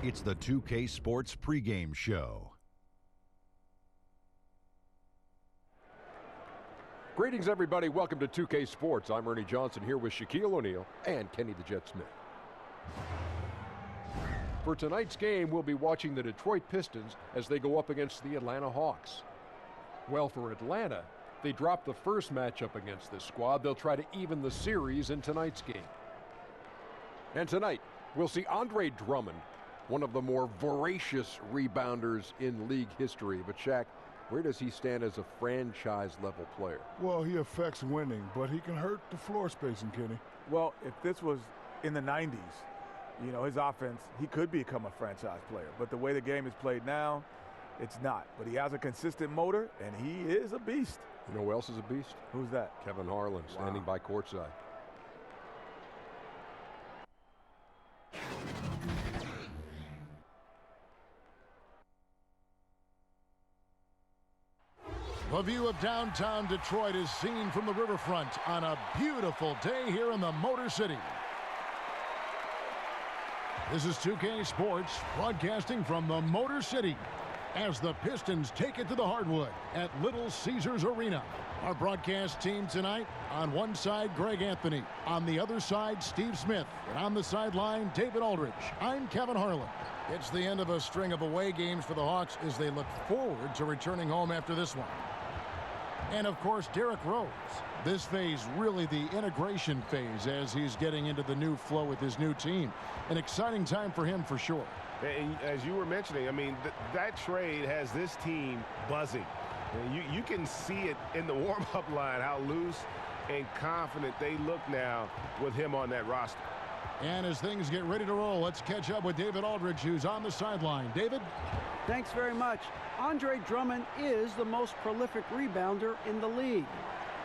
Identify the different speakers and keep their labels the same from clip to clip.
Speaker 1: It's the 2K Sports pregame show.
Speaker 2: Greetings, everybody. Welcome to 2K Sports. I'm Ernie Johnson here with Shaquille O'Neal and Kenny the Jet Smith. For tonight's game, we'll be watching the Detroit Pistons as they go up against the Atlanta Hawks. Well, for Atlanta, they dropped the first matchup against this squad. They'll try to even the series in tonight's game. And tonight, we'll see Andre Drummond, one of the more voracious rebounders in league history. But Shaq, where does he stand as a franchise-level player?
Speaker 3: Well, he affects winning, but he can hurt the floor spacing, Kenny.
Speaker 4: Well, if this was in the 90s, you know, his offense, he could become a franchise player. But the way the game is played now, it's not. But he has a consistent motor, and he is a beast.
Speaker 2: You know who else is a beast?
Speaker 4: Who's that?
Speaker 2: Kevin Harlan, standing by courtside.
Speaker 5: The view of downtown Detroit is seen from the riverfront on a beautiful day here in the Motor City. This is 2K Sports broadcasting from the Motor City as the Pistons take it to the hardwood at Little Caesars Arena. Our broadcast team tonight, on one side, Greg Anthony. On the other side, Steve Smith. And on the sideline, David Aldridge. I'm Kevin Harlan. It's the end of a string of away games for the Hawks as they look forward to returning home after this one. And, of course, Derrick Rose. This phase, really the integration phase as he's getting into the new flow with his new team. An exciting time for him for sure.
Speaker 6: And as you were mentioning, I mean, that trade has this team buzzing. You can see it in the warm-up line, how loose and confident they look now with him on that roster.
Speaker 5: And as things get ready to roll, let's catch up with David Aldridge, who's on the sideline. David?
Speaker 7: Thanks very much. Andre Drummond is the most prolific rebounder in the league.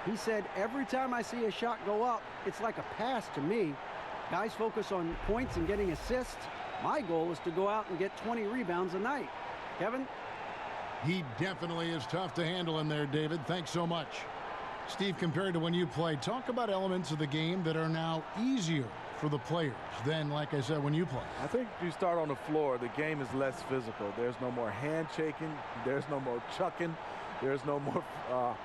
Speaker 7: He said, every time I see a shot go up, it's like a pass to me. Guys focus on points and getting assists. My goal is to go out and get 20 rebounds a night. Kevin?
Speaker 5: He definitely is tough to handle in there, David. Thanks so much. Steve, compared to when you played, talk about elements of the game that are now easier for the players than, like I said, when you play.
Speaker 4: I think if you start on the floor, the game is less physical. There's no more handshaking. There's no more chucking. There's no more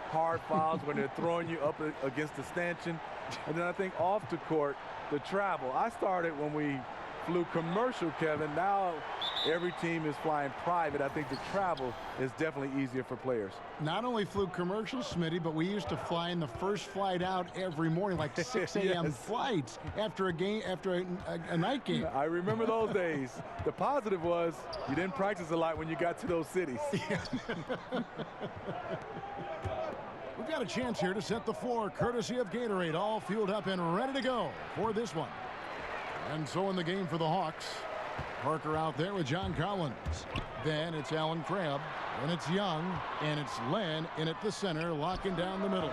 Speaker 4: hard fouls when they're throwing you up against the stanchion. And then I think off the court, the travel. I started when we flew commercial, Kevin. Now every team is flying private. I think the travel is definitely easier for players.
Speaker 5: Not only flew commercial, Smitty, but we used to fly in the first flight out every morning, like 6 a.m.
Speaker 4: Yes.
Speaker 5: flights after a game, after a night game.
Speaker 4: I remember those days. The positive was you didn't practice a lot when you got to those cities.
Speaker 5: We've got a chance here to set the floor, courtesy of Gatorade, all fueled up and ready to go for this one. And so in the game for the Hawks, Parker out there with John Collins. Then it's Alan Crabb, and it's Young, and it's Len in at the center, locking down the middle.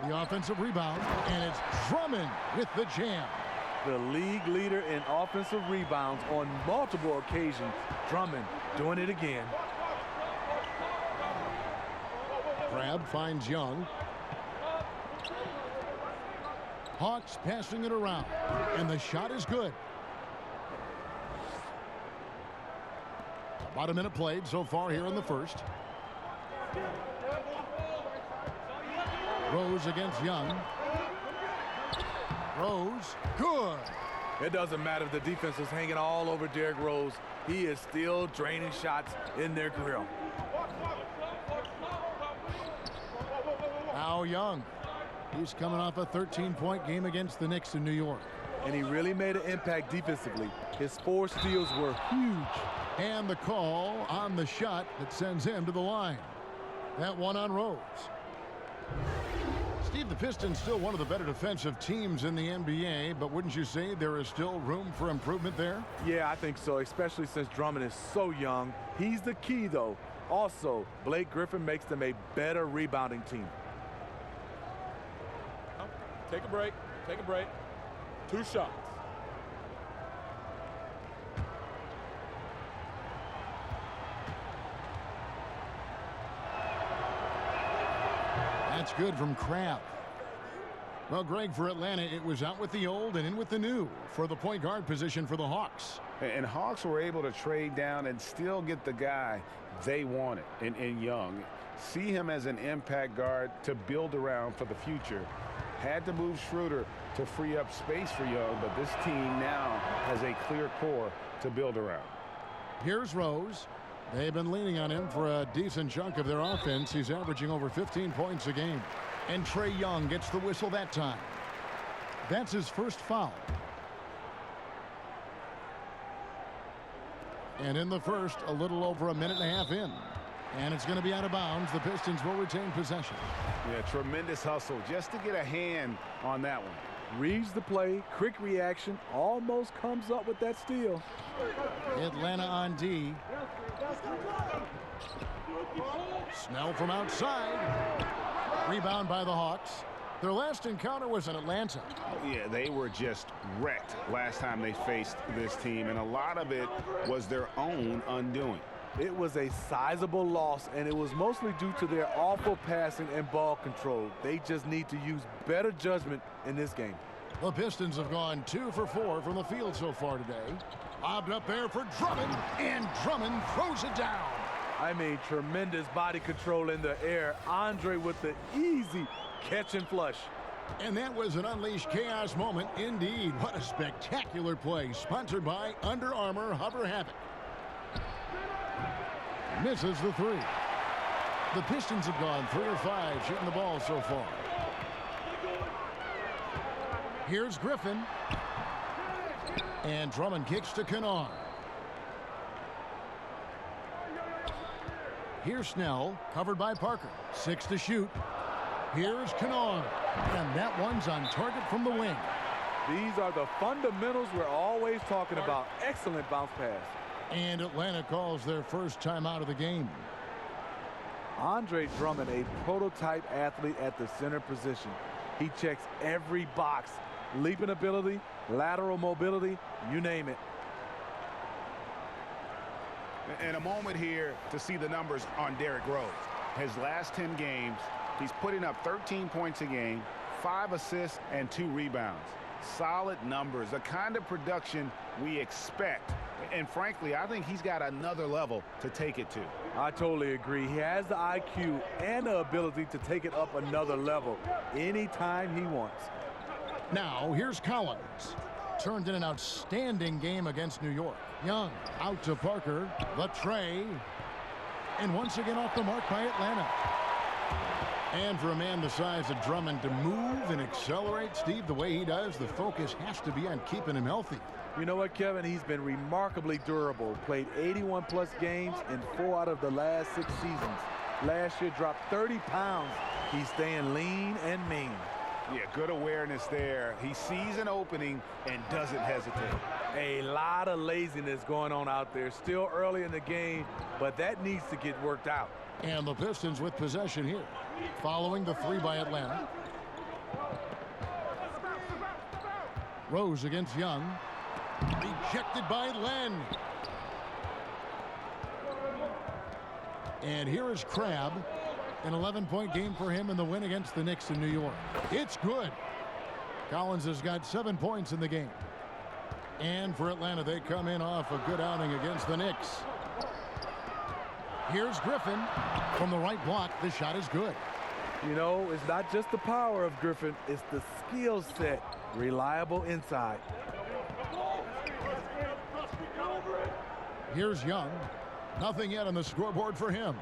Speaker 5: The offensive rebound, and it's Drummond with the jam.
Speaker 4: The league leader in offensive rebounds on multiple occasions. Drummond doing it again.
Speaker 5: Crabb finds Young. Hawks passing it around, and the shot is good. About a minute played so far here in the first. Rose against Young. Rose, good.
Speaker 4: It doesn't matter if the defense is hanging all over Derrick Rose. He is still draining shots in their grill.
Speaker 5: Now Young. He's coming off a 13-point game against the Knicks in New York.
Speaker 4: And he really made an impact defensively. His 4 steals were huge.
Speaker 5: And the call on the shot that sends him to the line. That one on Rose. Steve, the Pistons still one of the better defensive teams in the NBA, but wouldn't you say there is still room for improvement there?
Speaker 4: Yeah, I think so, especially since Drummond is so young. He's the key, though. Also, Blake Griffin makes them a better rebounding team.
Speaker 8: Take a break. Take a break. 2 shots.
Speaker 5: That's good from Crabb. Well, Greg, for Atlanta, it was out with the old and in with the new for the point guard position for the Hawks.
Speaker 6: And Hawks were able to trade down and still get the guy they wanted in Young. See him as an impact guard to build around for the future. Had to move Schroeder to free up space for Young, but this team now has a clear core to build around.
Speaker 5: Here's Rose. They've been leaning on him for a decent chunk of their offense. He's averaging over 15 points a game. And Trae Young gets the whistle that time. That's his first foul. And in the first, a little over a minute and a half in. And it's going to be out of bounds. The Pistons will retain possession.
Speaker 6: Yeah, tremendous hustle just to get a hand on that one.
Speaker 4: Reads the play, quick reaction, almost comes up with that steal.
Speaker 5: Atlanta on D. Snell from outside. Rebound by the Hawks. Their last encounter was in Atlanta.
Speaker 6: Yeah, they were just wrecked last time they faced this team, and a lot of it was their own undoing.
Speaker 4: It was a sizable loss, and it was mostly due to their awful passing and ball control. They just need to use better judgment in this game.
Speaker 5: The Pistons have gone 2 for 4 from the field so far today. Lobbed up there for Drummond, and Drummond throws it down.
Speaker 4: I mean, tremendous body control in the air. Andre with the easy catch and flush.
Speaker 5: And that was an unleashed chaos moment indeed. What a spectacular play, sponsored by Under Armour Hover Havoc. Misses the three. The Pistons have gone 3 of 5 shooting the ball so far. Here's Griffin. And Drummond kicks to Kennard. Here's Snell, covered by Parker. 6 to shoot. Here's Kennard. And that one's on target from the wing.
Speaker 4: These are the fundamentals we're always talking about. Excellent bounce pass.
Speaker 5: And Atlanta calls their first time out of the game.
Speaker 4: Andre Drummond, a prototype athlete at the center position. He checks every box. Leaping ability, lateral mobility, you name it.
Speaker 6: And a moment here to see the numbers on Derrick Rose. His last 10 games, he's putting up 13 points a game, 5 assists, and 2 rebounds. Solid numbers, the kind of production we expect. And frankly, I think he's got another level to take it to.
Speaker 4: I totally agree. He has the IQ and the ability to take it up another level anytime he wants.
Speaker 5: Now, here's Collins. Turned in an outstanding game against New York. Young out to Parker. The tray. And once again off the mark by Atlanta. And for a man the size of Drummond to move and accelerate, Steve, the way he does, the focus has to be on keeping him healthy.
Speaker 4: You know what, Kevin? He's been remarkably durable. Played 81-plus games in 4 out of the last 6 seasons. Last year dropped 30 pounds. He's staying lean and mean.
Speaker 6: Yeah, good awareness there. He sees an opening and doesn't hesitate.
Speaker 4: A lot of laziness going on out there. Still early in the game, but that needs to get worked out.
Speaker 5: And the Pistons with possession here. Following the 3 by Atlanta. Rose against Young. Rejected by Len. And here is Crabbe. An 11-point game for him in the win against the Knicks in New York. It's good. Collins has got 7 points in the game. And for Atlanta, they come in off a good outing against the Knicks. Here's Griffin. From the right block, the shot is good.
Speaker 4: You know, it's not just the power of Griffin, it's the skill set. Reliable inside.
Speaker 5: Here's Young. Nothing yet on the scoreboard for him.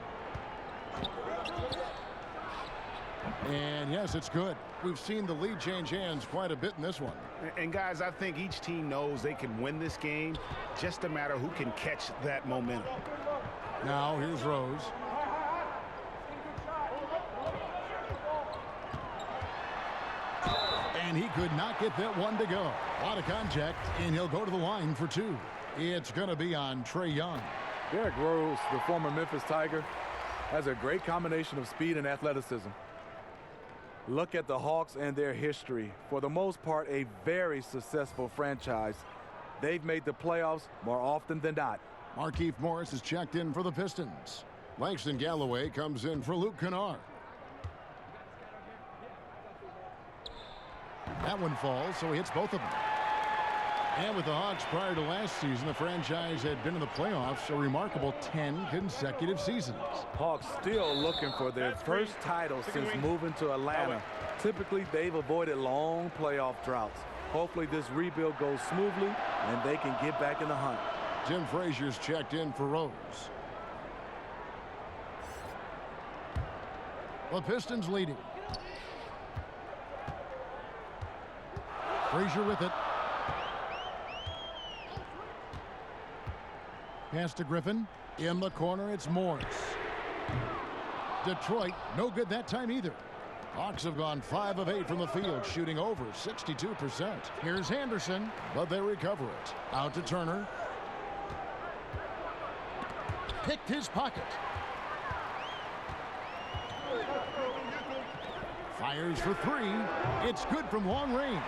Speaker 5: And yes, it's good. We've seen the lead change hands quite a bit in this one.
Speaker 6: And guys, I think each team knows they can win this game. Just a matter who can catch that momentum.
Speaker 5: Now here's Rose. And he could not get that one to go. A lot of contact, and he'll go to the line for 2. It's going to be on Trae Young.
Speaker 4: Derrick Rose, the former Memphis Tiger, has a great combination of speed and athleticism. Look at the Hawks and their history. For the most part, a very successful franchise. They've made the playoffs more often than not.
Speaker 5: Markieff Morris is checked in for the Pistons. Langston Galloway comes in for Luke Kennard. That one falls, so he hits both of them. And with the Hawks prior to last season, the franchise had been in the playoffs a remarkable 10 consecutive seasons.
Speaker 4: Hawks still looking for their first title since moving to Atlanta. Typically, they've avoided long playoff droughts. Hopefully, this rebuild goes smoothly and they can get back in the hunt.
Speaker 5: Jim Frazier's checked in for Rose. The Pistons leading. Frazier with it. Pass to Griffin. In the corner, it's Morris. Detroit, no good that time either. Hawks have gone 5 of 8 from the field, shooting over 62%. Here's Henderson, but they recover it. Out to Turner. Picked his pocket. Fires for 3. It's good from long range.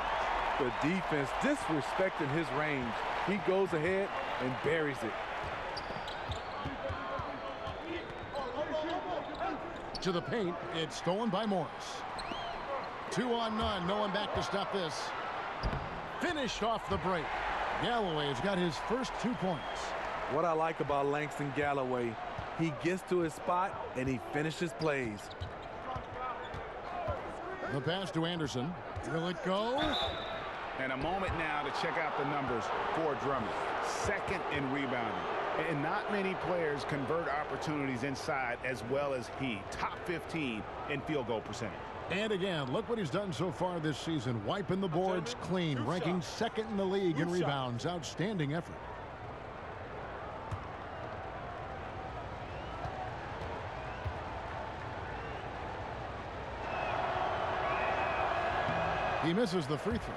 Speaker 4: The defense disrespecting his range. He goes ahead and buries it.
Speaker 5: To the paint, it's stolen by Morris. 2 on none, no one back to stop this. Finished off the break. Galloway's got his first 2 points.
Speaker 4: What I like about Langston Galloway, he gets to his spot and he finishes plays.
Speaker 5: The pass to Anderson. Will it go?
Speaker 6: And a moment now to check out the numbers for Drummond. Second in rebounding. And not many players convert opportunities inside as well as he. Top 15 in field goal percentage.
Speaker 5: And again, look what he's done so far this season. Wiping the boards clean, ranking second in the league in rebounds. Outstanding effort. He misses the free throw.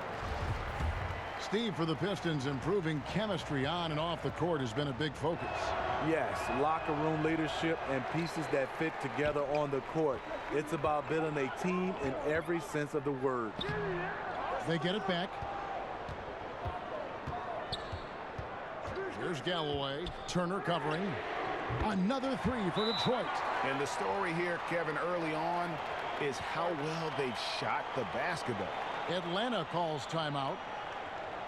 Speaker 5: Steve, for the Pistons, improving chemistry on and off the court has been a big focus.
Speaker 4: Yes, locker room leadership and pieces that fit together on the court. It's about building a team in every sense of the word.
Speaker 5: They get it back. Here's Galloway. Turner covering. Another 3 for Detroit.
Speaker 6: And the story here, Kevin, early on is how well they've shot the basketball.
Speaker 5: Atlanta calls timeout.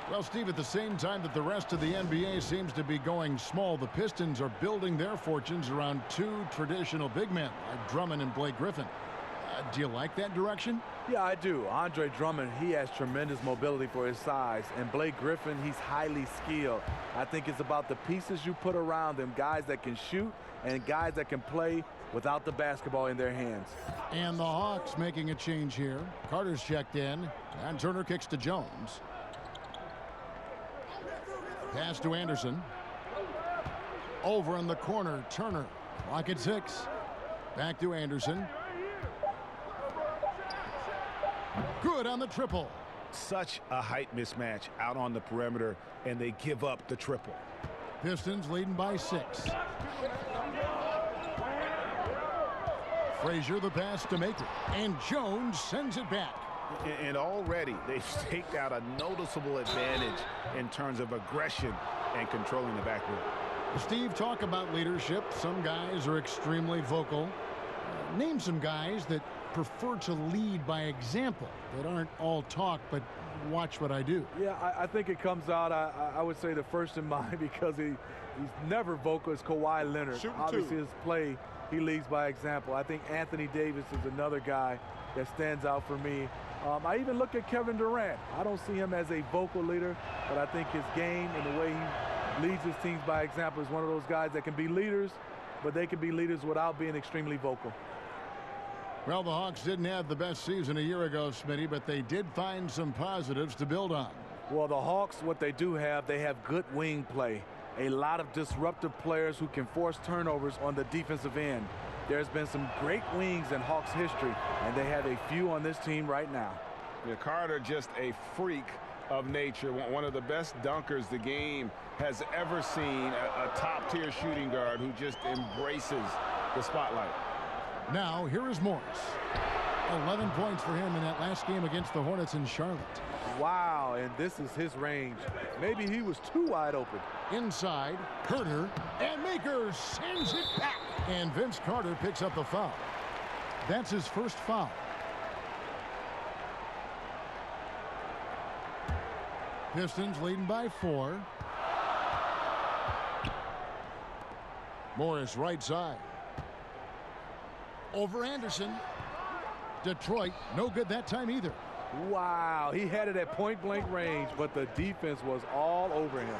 Speaker 5: Well, Steve, at the same time that the rest of the NBA seems to be going small, the Pistons are building their fortunes around 2 traditional big men like Drummond and Blake Griffin. Do you like that direction?
Speaker 4: Yeah, I do. Andre Drummond, he has tremendous mobility for his size. And Blake Griffin, he's highly skilled. I think it's about the pieces you put around them, guys that can shoot and guys that can play without the basketball in their hands.
Speaker 5: And the Hawks making a change here. Carter's checked in, and Turner kicks to Jones. Pass to Anderson. Over in the corner, Turner. Clock at 6. Back to Anderson. Good on the triple.
Speaker 6: Such a height mismatch out on the perimeter, and they give up the triple.
Speaker 5: Pistons leading by 6. Frazier the pass to make it. And Jones sends it back.
Speaker 6: And already they've staked out a noticeable advantage in terms of aggression and controlling the backboard.
Speaker 5: Steve, talk about leadership. Some guys are extremely vocal. Name some guys that prefer to lead by example, that aren't all talk, but watch what I do.
Speaker 4: Yeah, I think it comes out, I would say the first in mind because he's never vocal is Kawhi Leonard. Obviously his play, he leads by example. I think Anthony Davis is another guy that stands out for me. I even look at Kevin Durant. I don't see him as a vocal leader, but I think his game and the way he leads his teams by example is one of those guys that can be leaders, but they can be leaders without being extremely vocal.
Speaker 5: Well, the Hawks didn't have the best season a year ago, Smitty, but they did find some positives to build on.
Speaker 4: Well, the Hawks, what they do have, they have good wing play. A lot of disruptive players who can force turnovers on the defensive end. There's been some great wings in Hawks history, and they have a few on this team right now.
Speaker 6: Yeah, Carter, just a freak of nature, one of the best dunkers the game has ever seen, a top-tier shooting guard who just embraces the spotlight.
Speaker 5: Now, here is Morris. 11 points for him in that last game against the Hornets in Charlotte.
Speaker 4: Wow, and this is his range. Maybe he was too wide open.
Speaker 5: Inside, Herter, and Maker sends it back. And Vince Carter picks up the foul. That's his first foul. Pistons leading by 4. Morris right side. Over Anderson. Detroit, no good that time either.
Speaker 4: Wow, he had it at point-blank range, but the defense was all over him.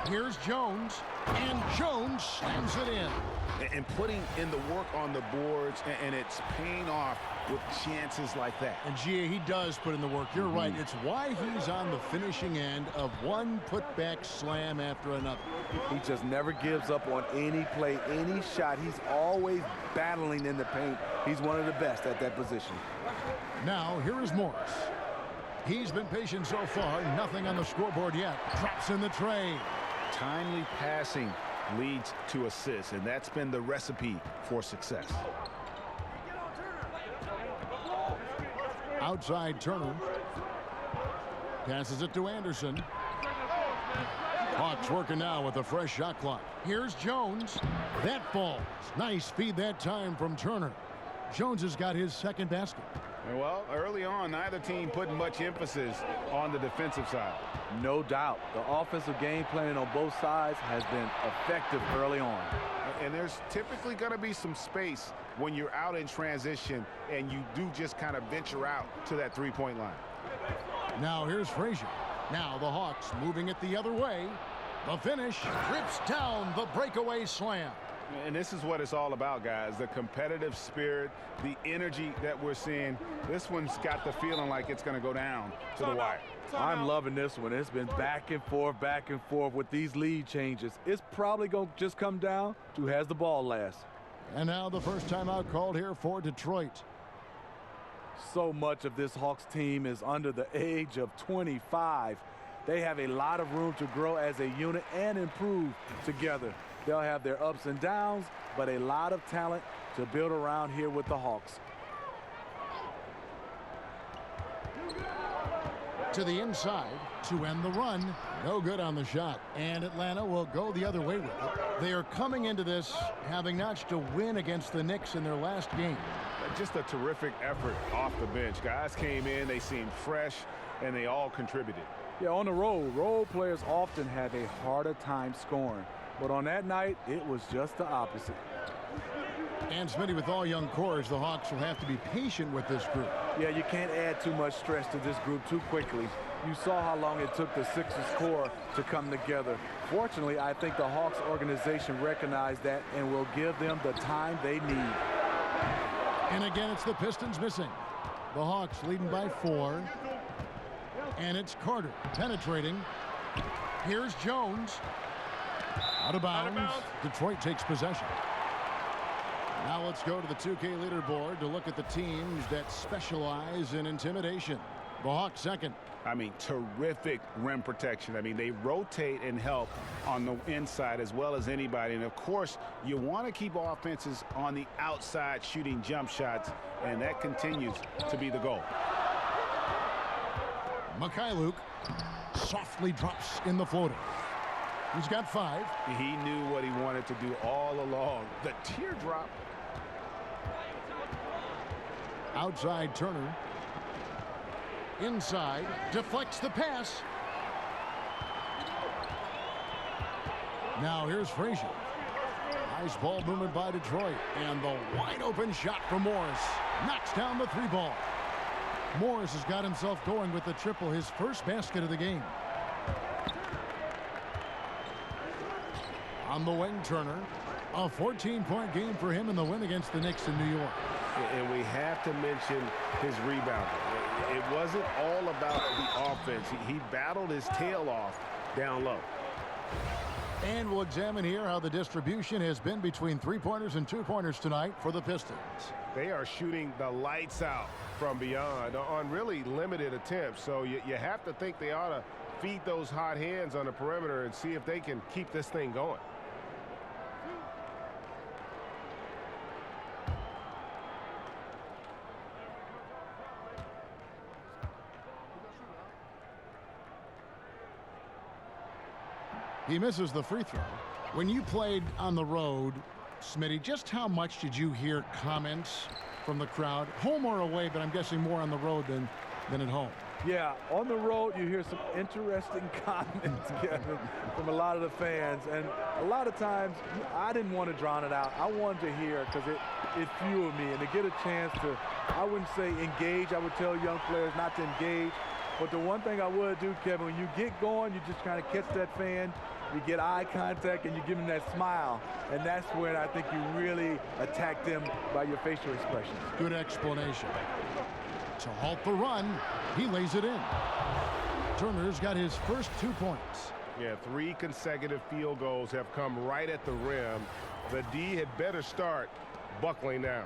Speaker 5: Here's Jones, and Jones slams it in.
Speaker 6: And putting in the work on the boards, and it's paying off with chances like that.
Speaker 5: And Gia, he does put in the work. You're right. It's why he's on the finishing end of one putback slam after another.
Speaker 4: He just never gives up on any play, any shot. He's always battling in the paint. He's one of the best at that position.
Speaker 5: Now, here is Morris. He's been patient so far. Nothing on the scoreboard yet. Drops in the tray.
Speaker 6: Timely passing leads to assists, and that's been the recipe for success.
Speaker 5: Outside Turner. Passes it to Anderson. Hawks working now with a fresh shot clock. Here's Jones. That falls. Nice feed that time from Turner. Jones has got his second basket.
Speaker 6: Well, early on, neither team put much emphasis on the defensive side.
Speaker 4: No doubt. The offensive game planning on both sides has been effective early on.
Speaker 6: And there's typically going to be some space when you're out in transition and you do just kind of venture out to that three-point line.
Speaker 5: Now here's Frazier. Now the Hawks moving it the other way. The finish rips down the breakaway slam.
Speaker 6: And this is what it's all about, guys. The competitive spirit, the energy that we're seeing. This one's got the feeling like it's going to go down to the wire.
Speaker 4: I'm loving this one. It's been back and forth with these lead changes. It's probably going to just come down to who has the ball last.
Speaker 5: And now the first timeout called here for Detroit.
Speaker 4: So much of this Hawks team is under the age of 25. They have a lot of room to grow as a unit and improve together. They'll have their ups and downs, but a lot of talent to build around here with the Hawks.
Speaker 5: To the inside to end the run. No good on the shot. And Atlanta will go the other way with it. They are coming into this having notched a win against the Knicks in their last game.
Speaker 6: Just a terrific effort off the bench. Guys came in, they seemed fresh, and they all contributed.
Speaker 4: Yeah, on the road, role players often have a harder time scoring. But on that night, it was just the opposite.
Speaker 5: And Smitty, with all young cores, the Hawks will have to be patient with this group.
Speaker 4: Yeah, you can't add too much stress to this group too quickly. You saw how long it took the Sixers core to come together. Fortunately, I think the Hawks organization recognized that and will give them the time they need.
Speaker 5: And again, it's the Pistons missing. The Hawks leading by 4. And it's Carter penetrating. Here's Jones. Out of bounds. Detroit takes possession. Now let's go to the 2K leaderboard to look at the teams that specialize in intimidation. The Hawks second.
Speaker 6: I mean, terrific rim protection. I mean, they rotate and help on the inside as well as anybody. And, of course, you want to keep offenses on the outside shooting jump shots, and that continues to be the goal.
Speaker 5: Mikhailuk softly drops in the floater. He's got 5.
Speaker 6: He knew what he wanted to do all along. The teardrop.
Speaker 5: Outside Turner. Inside. Deflects the pass. Now here's Frazier. Nice ball movement by Detroit. And the wide open shot from Morris. Knocks down the 3-ball. Morris has got himself going with the triple, his first basket of the game. On the wing, Turner. A 14-point game for him in the win against the Knicks in New York.
Speaker 6: And we have to mention his rebound. It wasn't all about the offense. He battled his tail off down low.
Speaker 5: And we'll examine here how the distribution has been between 3-pointers and 2-pointers tonight for the Pistons.
Speaker 6: They are shooting the lights out from beyond on really limited attempts. So you have to think they ought to feed those hot hands on the perimeter and see if they can keep this thing going.
Speaker 5: He misses the free throw. When you played on the road, Smitty, just how much did you hear comments from the crowd? Home or away, but I'm guessing more on the road than than at home.
Speaker 4: Yeah, on the road, you hear some interesting comments, Kevin, from a lot of the fans. And a lot of times, I didn't want to drown it out. I wanted to hear because it fueled me. And to get a chance to, I wouldn't say engage. I would tell young players not to engage. But the one thing I would do, Kevin, when you get going, you just kind of catch that fan. You get eye contact, and you give them that smile. And that's when I think you really attack them by your facial expressions.
Speaker 5: Good explanation. To halt the run, he lays it in. Turner's got his first 2 points.
Speaker 6: Yeah, 3 consecutive field goals have come right at the rim. The D had better start buckling now.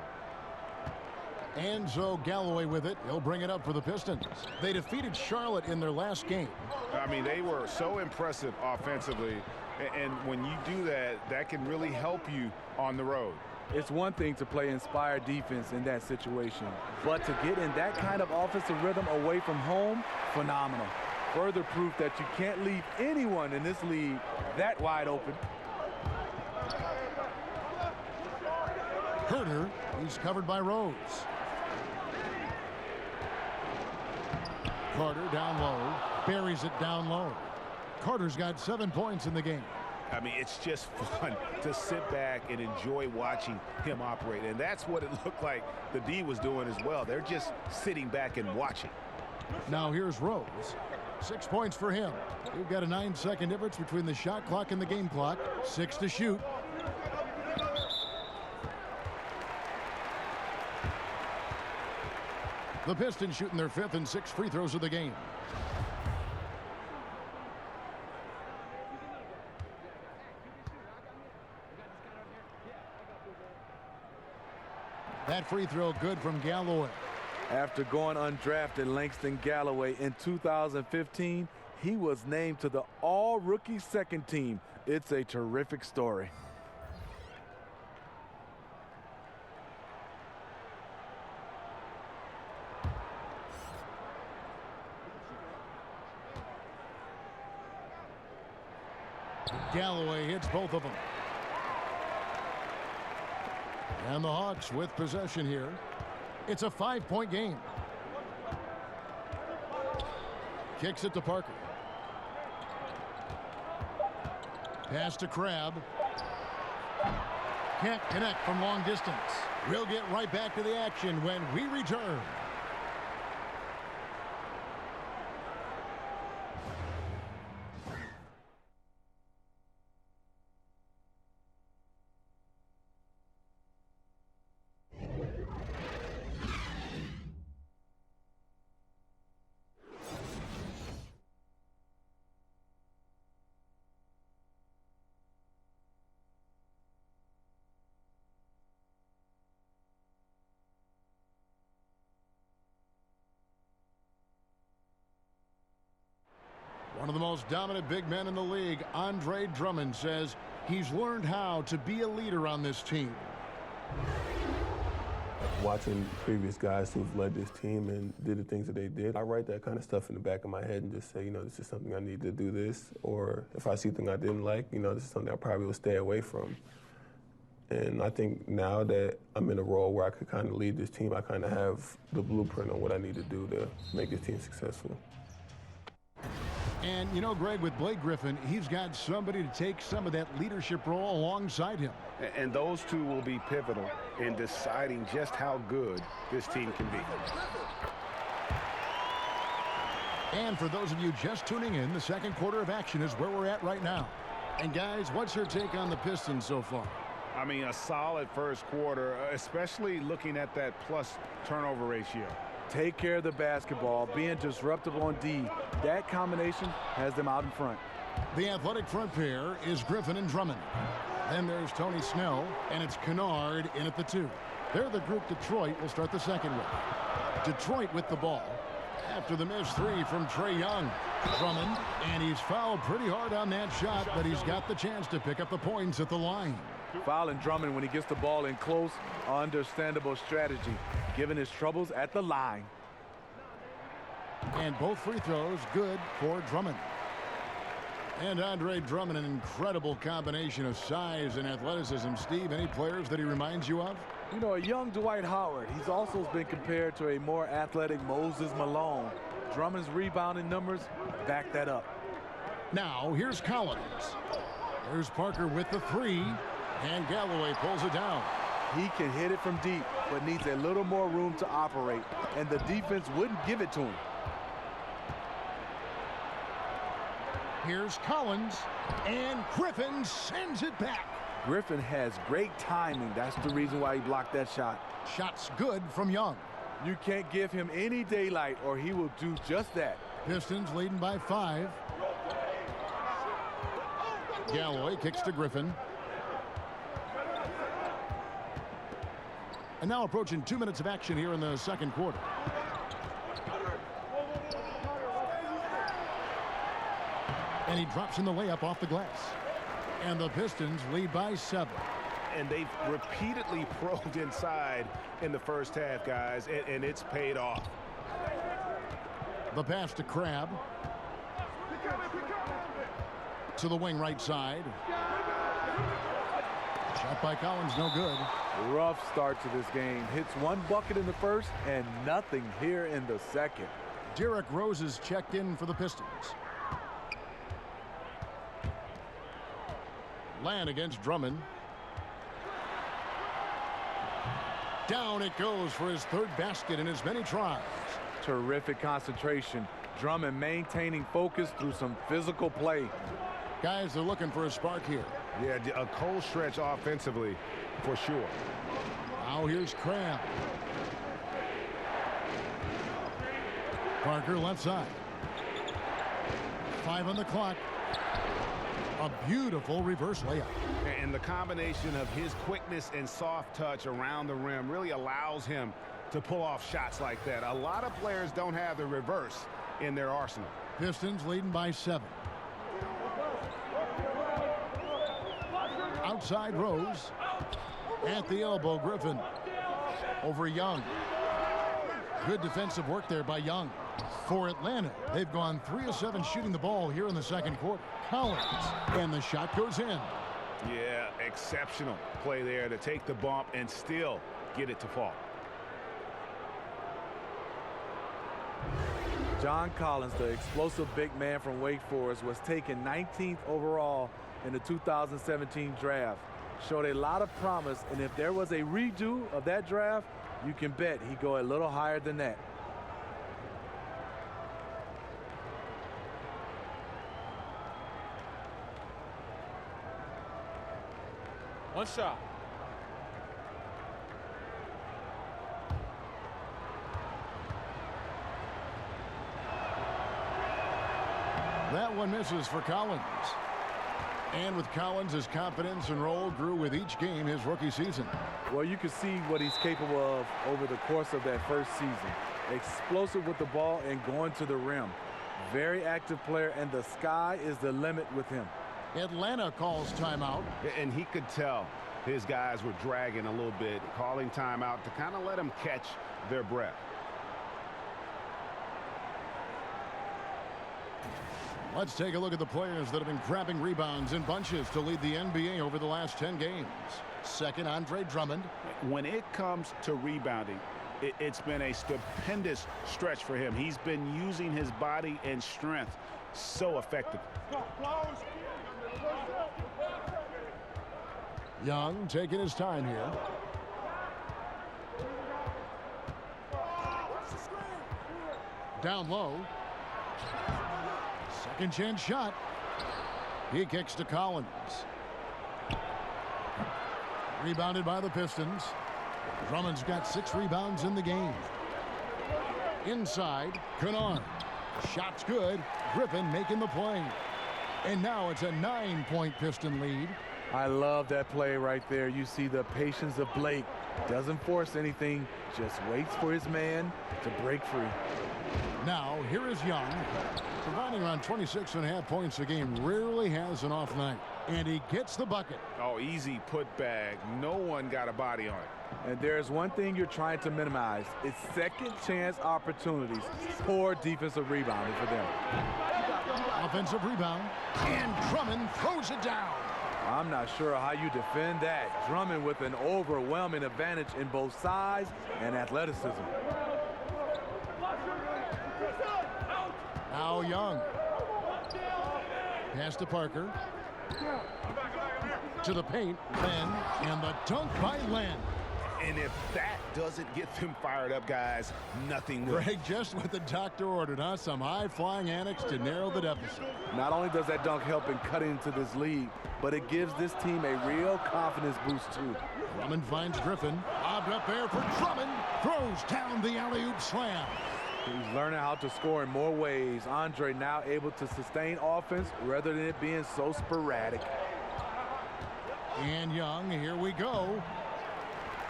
Speaker 5: Enzo Galloway with it. He'll bring it up for the Pistons. They defeated Charlotte in their last game.
Speaker 6: I mean, they were so impressive offensively. And when you do that, that can really help you on the road.
Speaker 4: It's one thing to play inspired defense in that situation, but to get in that kind of offensive rhythm away from home, phenomenal. Further proof that you can't leave anyone in this league that wide open.
Speaker 5: Herter, he's covered by Rose. Carter down low, buries it down low. Carter's got 7 points in the game.
Speaker 6: I mean, it's just fun to sit back and enjoy watching him operate. And that's what it looked like the D was doing as well. They're just sitting back and watching.
Speaker 5: Now here's Rose. 6 points for him. We've got a 9-second difference between the shot clock and the game clock. 6 to shoot. The Pistons shooting their 5th and 6th free throws of the game. That free throw good from Galloway.
Speaker 4: After going undrafted, Langston Galloway in 2015, he was named to the all-rookie second team. It's a terrific story.
Speaker 5: Galloway hits both of them. And the Hawks with possession here. It's a 5-point game. Kicks it to Parker. Pass to Crabbe. Can't connect from long distance. We'll get right back to the action when we return. One of the most dominant big men in the league, Andre Drummond, says he's learned how to be a leader on this team.
Speaker 9: Watching previous guys who've led this team and did the things that they did, I write that kind of stuff in the back of my head and just say, you know, this is something I need to do this. Or if I see something I didn't like, you know, this is something I probably will stay away from. And I think now that I'm in a role where I could kind of lead this team, I kind of have the blueprint on what I need to do to make this team successful.
Speaker 5: And, you know, Greg, with Blake Griffin, he's got somebody to take some of that leadership role alongside him.
Speaker 6: And those two will be pivotal in deciding just how good this team can be.
Speaker 5: And for those of you just tuning in, the second quarter of action is where we're at right now. And, guys, what's your take on the Pistons so far?
Speaker 6: I mean, a solid first quarter, especially looking at that plus turnover ratio.
Speaker 4: Take care of the basketball, being disruptive on D. That combination has them out in front.
Speaker 5: The athletic front pair is Griffin and Drummond. Then there's Tony Snell, and it's Kennard in at the 2. They're the group Detroit will start the second with. Detroit with the ball after the missed 3 from Trae Young. Drummond, and he's fouled pretty hard on that shot, but he's got the chance to pick up the points at the line.
Speaker 4: Fouling Drummond when he gets the ball in close, understandable strategy, given his troubles at the line.
Speaker 5: And both free throws good for Drummond. And Andre Drummond, an incredible combination of size and athleticism. Steve, any players that he reminds you of?
Speaker 4: You know, a young Dwight Howard, he's also been compared to a more athletic Moses Malone. Drummond's rebounding numbers back that up.
Speaker 5: Now, here's Collins. There's Parker with the three, and Galloway pulls it down.
Speaker 4: He can hit it from deep, but needs a little more room to operate, and the defense wouldn't give it to him.
Speaker 5: Here's Collins, and Griffin sends it back.
Speaker 4: Griffin has great timing. That's the reason why he blocked that shot.
Speaker 5: Shot's good from Young.
Speaker 4: You can't give him any daylight, or he will do just that.
Speaker 5: Pistons leading by 5. Galloway kicks to Griffin. And now approaching 2 minutes of action here in the second quarter. And he drops in the layup off the glass. And the Pistons lead by 7.
Speaker 6: And they've repeatedly probed inside in the first half, guys, and it's paid off.
Speaker 5: The pass to Crabbe. To the wing right side. Shot by Collins, no good.
Speaker 4: Rough start to this game. Hits one bucket in the first and nothing here in the second.
Speaker 5: Derrick Rose is checked in for the Pistons. Land against Drummond. Down it goes for his third basket in as many tries.
Speaker 4: Terrific concentration. Drummond maintaining focus through some physical play.
Speaker 5: Guys are looking for a spark here.
Speaker 6: Yeah, a cold stretch offensively for sure.
Speaker 5: Now here's Crabbe. Parker left side. 5 on the clock. A beautiful reverse layup.
Speaker 6: And the combination of his quickness and soft touch around the rim really allows him to pull off shots like that. A lot of players don't have the reverse in their arsenal.
Speaker 5: Pistons leading by 7. Outside Rose. At the elbow, Griffin. Over Young. Good defensive work there by Young. For Atlanta, they've gone 3 of 7 shooting the ball here in the second quarter. Collins, and the shot goes in.
Speaker 6: Yeah, exceptional play there to take the bump and still get it to fall.
Speaker 4: John Collins, the explosive big man from Wake Forest, was taken 19th overall in the 2017 draft. Showed a lot of promise, and if there was a redo of that draft, you can bet he'd go a little higher than that.
Speaker 8: One shot.
Speaker 5: That one misses for Collins. And with Collins, his confidence and role grew with each game his rookie season.
Speaker 4: Well, you can see what he's capable of over the course of that first season. Explosive with the ball and going to the rim. Very active player, and the sky is the limit with him.
Speaker 5: Atlanta calls timeout.
Speaker 6: And he could tell his guys were dragging a little bit, calling timeout to kind of let them catch their breath.
Speaker 5: Let's take a look at the players that have been grabbing rebounds in bunches to lead the NBA over the last 10 games. Second, Andre Drummond.
Speaker 6: When it comes to rebounding, it's been a stupendous stretch for him. He's been using his body and strength so effectively.
Speaker 5: Young taking his time here. Down low. Second chance shot. He kicks to Collins. Rebounded by the Pistons. Drummond's got 6 rebounds in the game. Inside, Kennard. Shot's good. Griffin making the play. And now it's a 9-point Piston lead.
Speaker 4: I love that play right there. You see the patience of Blake. Doesn't force anything, just waits for his man to break free.
Speaker 5: Now, here is Young, providing around 26.5 points a game, rarely has an off night. And he gets the bucket.
Speaker 6: Oh, easy putback. No one got a body on it.
Speaker 4: And there's one thing you're trying to minimize. It's second chance opportunities. Poor defensive rebounding for them.
Speaker 5: Offensive rebound. And Drummond throws it down.
Speaker 4: I'm not sure how you defend that. Drummond with an overwhelming advantage in both size and athleticism.
Speaker 5: Now Young. Pass to Parker. To the paint, Len, and the dunk by Len.
Speaker 6: And if that doesn't get them fired up, guys, nothing will.
Speaker 5: Greg, just what the doctor ordered, huh? Some high-flying antics to narrow the deficit.
Speaker 4: Not only does that dunk help in cutting into this lead, but it gives this team a real confidence boost, too.
Speaker 5: Drummond finds Griffin. Lobbed up there for Drummond. Throws down the alley-oop slam.
Speaker 4: He's learning how to score in more ways. Andre now able to sustain offense rather than it being so sporadic.
Speaker 5: And Young, here we go.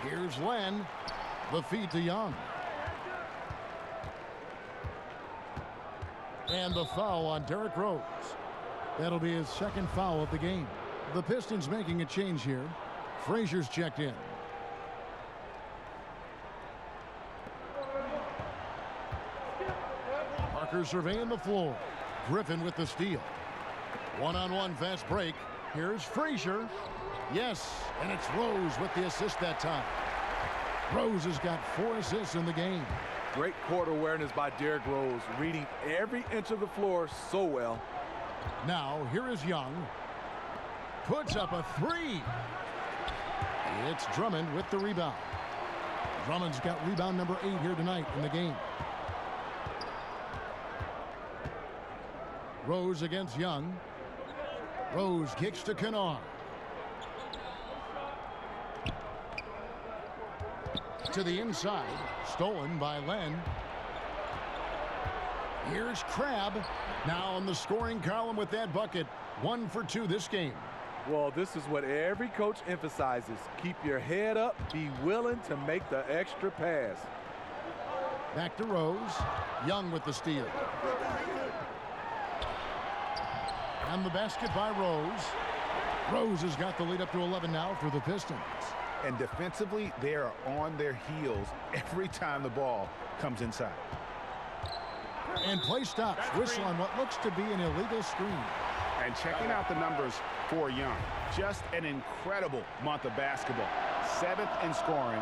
Speaker 5: Here's Len. The feed to Young. And the foul on Derrick Rose. That'll be his second foul of the game. The Pistons making a change here. Frazier's checked in. Parker surveying the floor. Griffin with the steal. One-on-one fast break. Here's Frazier. Yes, and it's Rose with the assist that time. Rose has got 4 assists in the game.
Speaker 4: Great court awareness by Derrick Rose, reading every inch of the floor so well.
Speaker 5: Now, here is Young. Puts up a 3. It's Drummond with the rebound. Drummond's got rebound number 8 here tonight in the game. Rose against Young. Rose kicks to Kennard. To the inside, stolen by Len. Here's Crabbe, now on the scoring column with that bucket. 1 for 2 this game.
Speaker 4: Well, this is what every coach emphasizes. Keep your head up, be willing to make the extra pass.
Speaker 5: Back to Rose. Young with the steal. And the basket by Rose. Rose has got the lead up to 11 now for the Pistons.
Speaker 6: And defensively, they are on their heels every time the ball comes inside.
Speaker 5: And play stops. Whistle on what looks to be an illegal screen.
Speaker 6: And checking out the numbers for Young. Just an incredible month of basketball. 7th in scoring,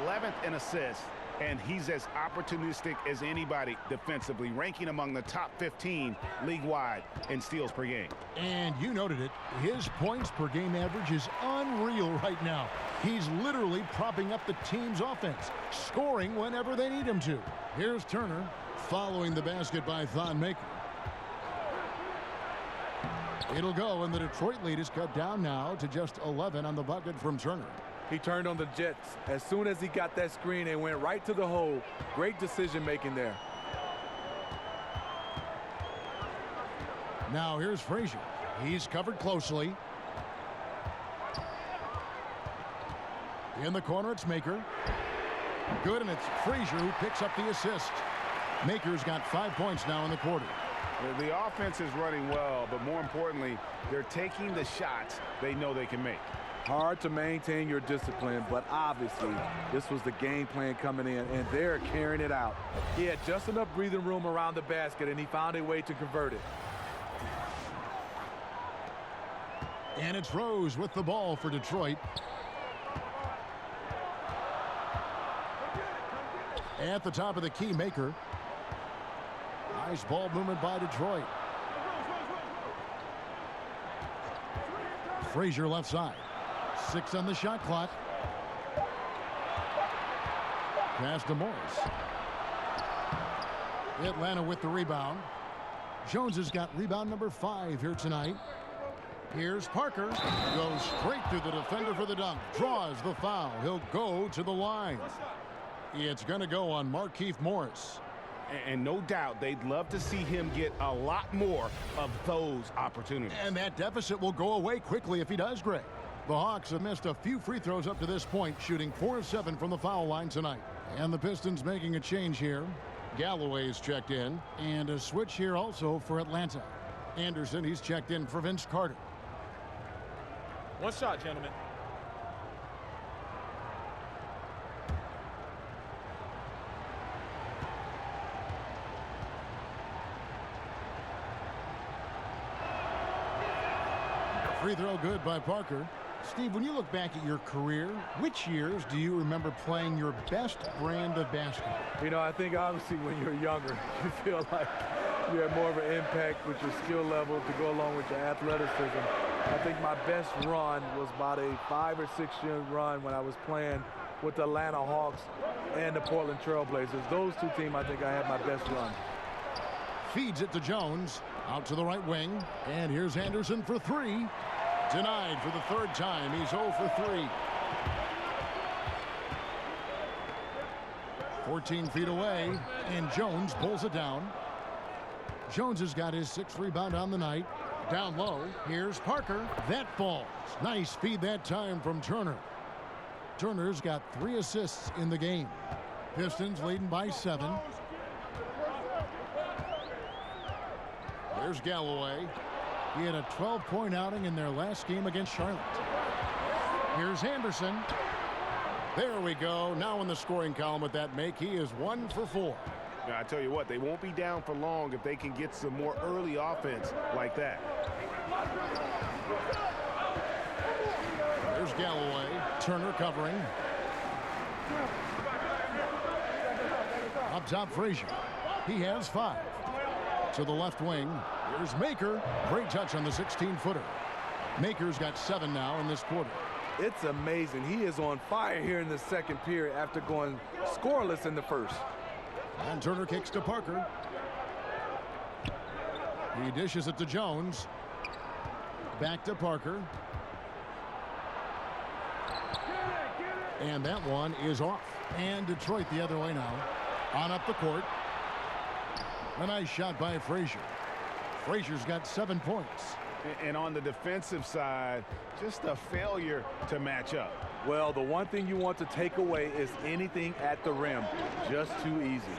Speaker 6: 11th in assists, and he's as opportunistic as anybody defensively, ranking among the top 15 league-wide in steals per game.
Speaker 5: And you noted it. His points per game average is unreal right now. He's literally propping up the team's offense, scoring whenever they need him to. Here's Turner following the basket by Thon Maker. It'll go, and the Detroit lead is cut down now to just 11 on the bucket from Turner.
Speaker 4: He turned on the Jets. As soon as he got that screen, and went right to the hole. Great decision making there.
Speaker 5: Now here's Frazier. He's covered closely. In the corner, it's Maker. Good, and it's Frazier who picks up the assist. Maker's got 5 points now in the quarter.
Speaker 6: The offense is running well, but more importantly, they're taking the shots they know they can make.
Speaker 4: Hard to maintain your discipline, but obviously this was the game plan coming in, and they're carrying it out. He had just enough breathing room around the basket, and he found a way to convert it.
Speaker 5: And it's Rose with the ball for Detroit. At the top of the key, Maker. Nice ball movement by Detroit. Frazier left side. 6 on the shot clock. Pass to Morris. Atlanta with the rebound. Jones has got rebound number 5 here tonight. Here's Parker. Goes straight through the defender for the dunk. Draws the foul. He'll go to the line. It's going to go on Markieff Morris.
Speaker 6: And no doubt they'd love to see him get a lot more of those opportunities.
Speaker 5: And that deficit will go away quickly if he does, Greg. The Hawks have missed a few free throws up to this point, shooting 4 of 7 from the foul line tonight. And the Pistons making a change here. Galloway's checked in. And a switch here also for Atlanta. Anderson, he's checked in for Vince Carter.
Speaker 8: One shot, gentlemen.
Speaker 5: Free throw good by Parker. Steve, when you look back at your career, which years do you remember playing your best brand of basketball?
Speaker 4: You know, I think obviously when you're younger, you feel like you have more of an impact with your skill level to go along with your athleticism. I think my best run was about a 5 or 6 year run when I was playing with the Atlanta Hawks and the Portland Trail Blazers. Those two teams, I think I had my best run.
Speaker 5: Feeds it to Jones. Out to the right wing. And here's Anderson for three. Denied for the third time. He's 0 for 3. 14 feet away. And Jones pulls it down. Jones has got his 6th rebound on the night. Down low. Here's Parker. That falls. Nice feed that time from Turner. Turner's got 3 assists in the game. Pistons leading by 7. There's Galloway. He had a 12-point outing in their last game against Charlotte. Here's Anderson. There we go. Now in the scoring column with that make, he is 1 for 4.
Speaker 6: Now, I tell you what, they won't be down for long if they can get some more early offense like that.
Speaker 5: There's Galloway. Turner covering. Up top, Frazier. He has 5. To the left wing. Here's Maker. Great touch on the 16-footer. Maker's got 7 now in this quarter.
Speaker 4: It's amazing. He is on fire here in the second period after going scoreless in the first.
Speaker 5: And Turner kicks to Parker. He dishes it to Jones. Back to Parker. And that one is off. And Detroit the other way now. On up the court. A nice shot by Frazier. Frazier's got 7 points.
Speaker 6: And on the defensive side, just a failure to match up.
Speaker 4: Well, the one thing you want to take away is anything at the rim. Just too easy.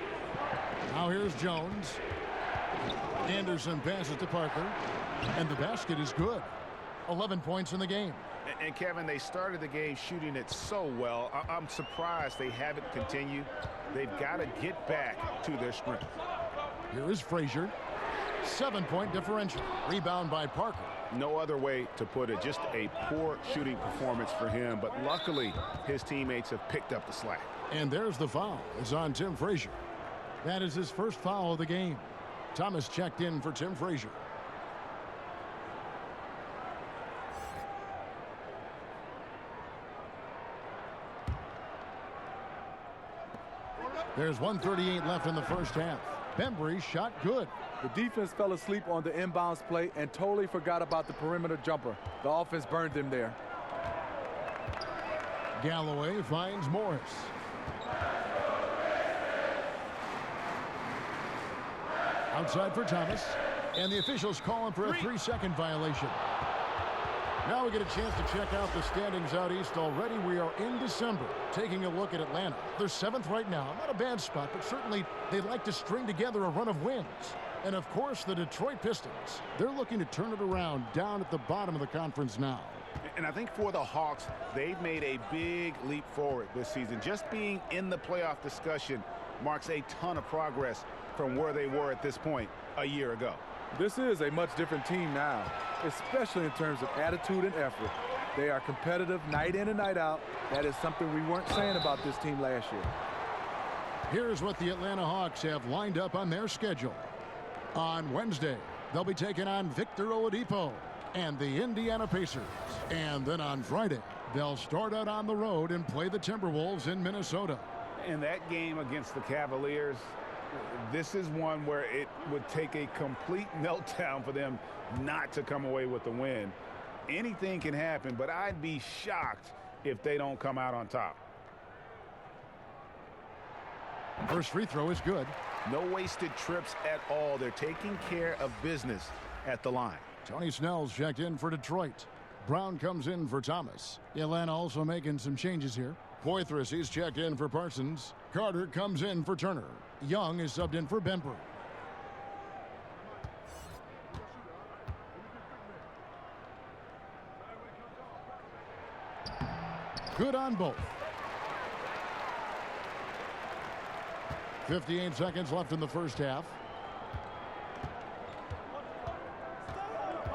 Speaker 5: Now here's Jones. Anderson passes to Parker. And the basket is good. 11 points in the game.
Speaker 6: And Kevin, they started the game shooting it so well. I'm surprised they haven't continued. They've got to get back to their strength.
Speaker 5: Here is Frazier. 7-point differential. Rebound by Parker.
Speaker 6: No other way to put it. Just a poor shooting performance for him. But luckily, his teammates have picked up the slack.
Speaker 5: And there's the foul. It's on Tim Frazier. That is his first foul of the game. Thomas checked in for Tim Frazier. There's 1:38 left in the first half. Bembry shot good.
Speaker 4: The defense fell asleep on the inbounds play and totally forgot about the perimeter jumper. The offense burned them there.
Speaker 5: Galloway finds Morris. Outside for Thomas. And the officials calling for a 3-second violation. Now we get a chance to check out the standings out east already. We are in December, taking a look at Atlanta. They're 7th right now. Not a bad spot, but certainly they'd like to string together a run of wins. And, of course, the Detroit Pistons. They're looking to turn it around down at the bottom of the conference now.
Speaker 6: And I think for the Hawks, they've made a big leap forward this season. Just being in the playoff discussion marks a ton of progress from where they were at this point a year ago.
Speaker 4: This is a much different team now, especially in terms of attitude and effort. They are competitive night in and night out. That is something we weren't saying about this team last year.
Speaker 5: Here's what the Atlanta Hawks have lined up on their schedule. On Wednesday, they'll be taking on Victor Oladipo and the Indiana Pacers. And then on Friday, they'll start out on the road and play the Timberwolves in Minnesota.
Speaker 6: In that game against the Cavaliers, this is one where it would take a complete meltdown for them not to come away with the win. Anything can happen, but I'd be shocked if they don't come out on top.
Speaker 5: First free throw is good.
Speaker 6: No wasted trips at all. They're taking care of business at the line.
Speaker 5: Tony Snell's checked in for Detroit. Brown comes in for Thomas. Atlanta also making some changes here. Poitras, he's checked in for Parsons. Carter comes in for Turner. Young is subbed in for Bembry. Good on both. 58 seconds left in the first half.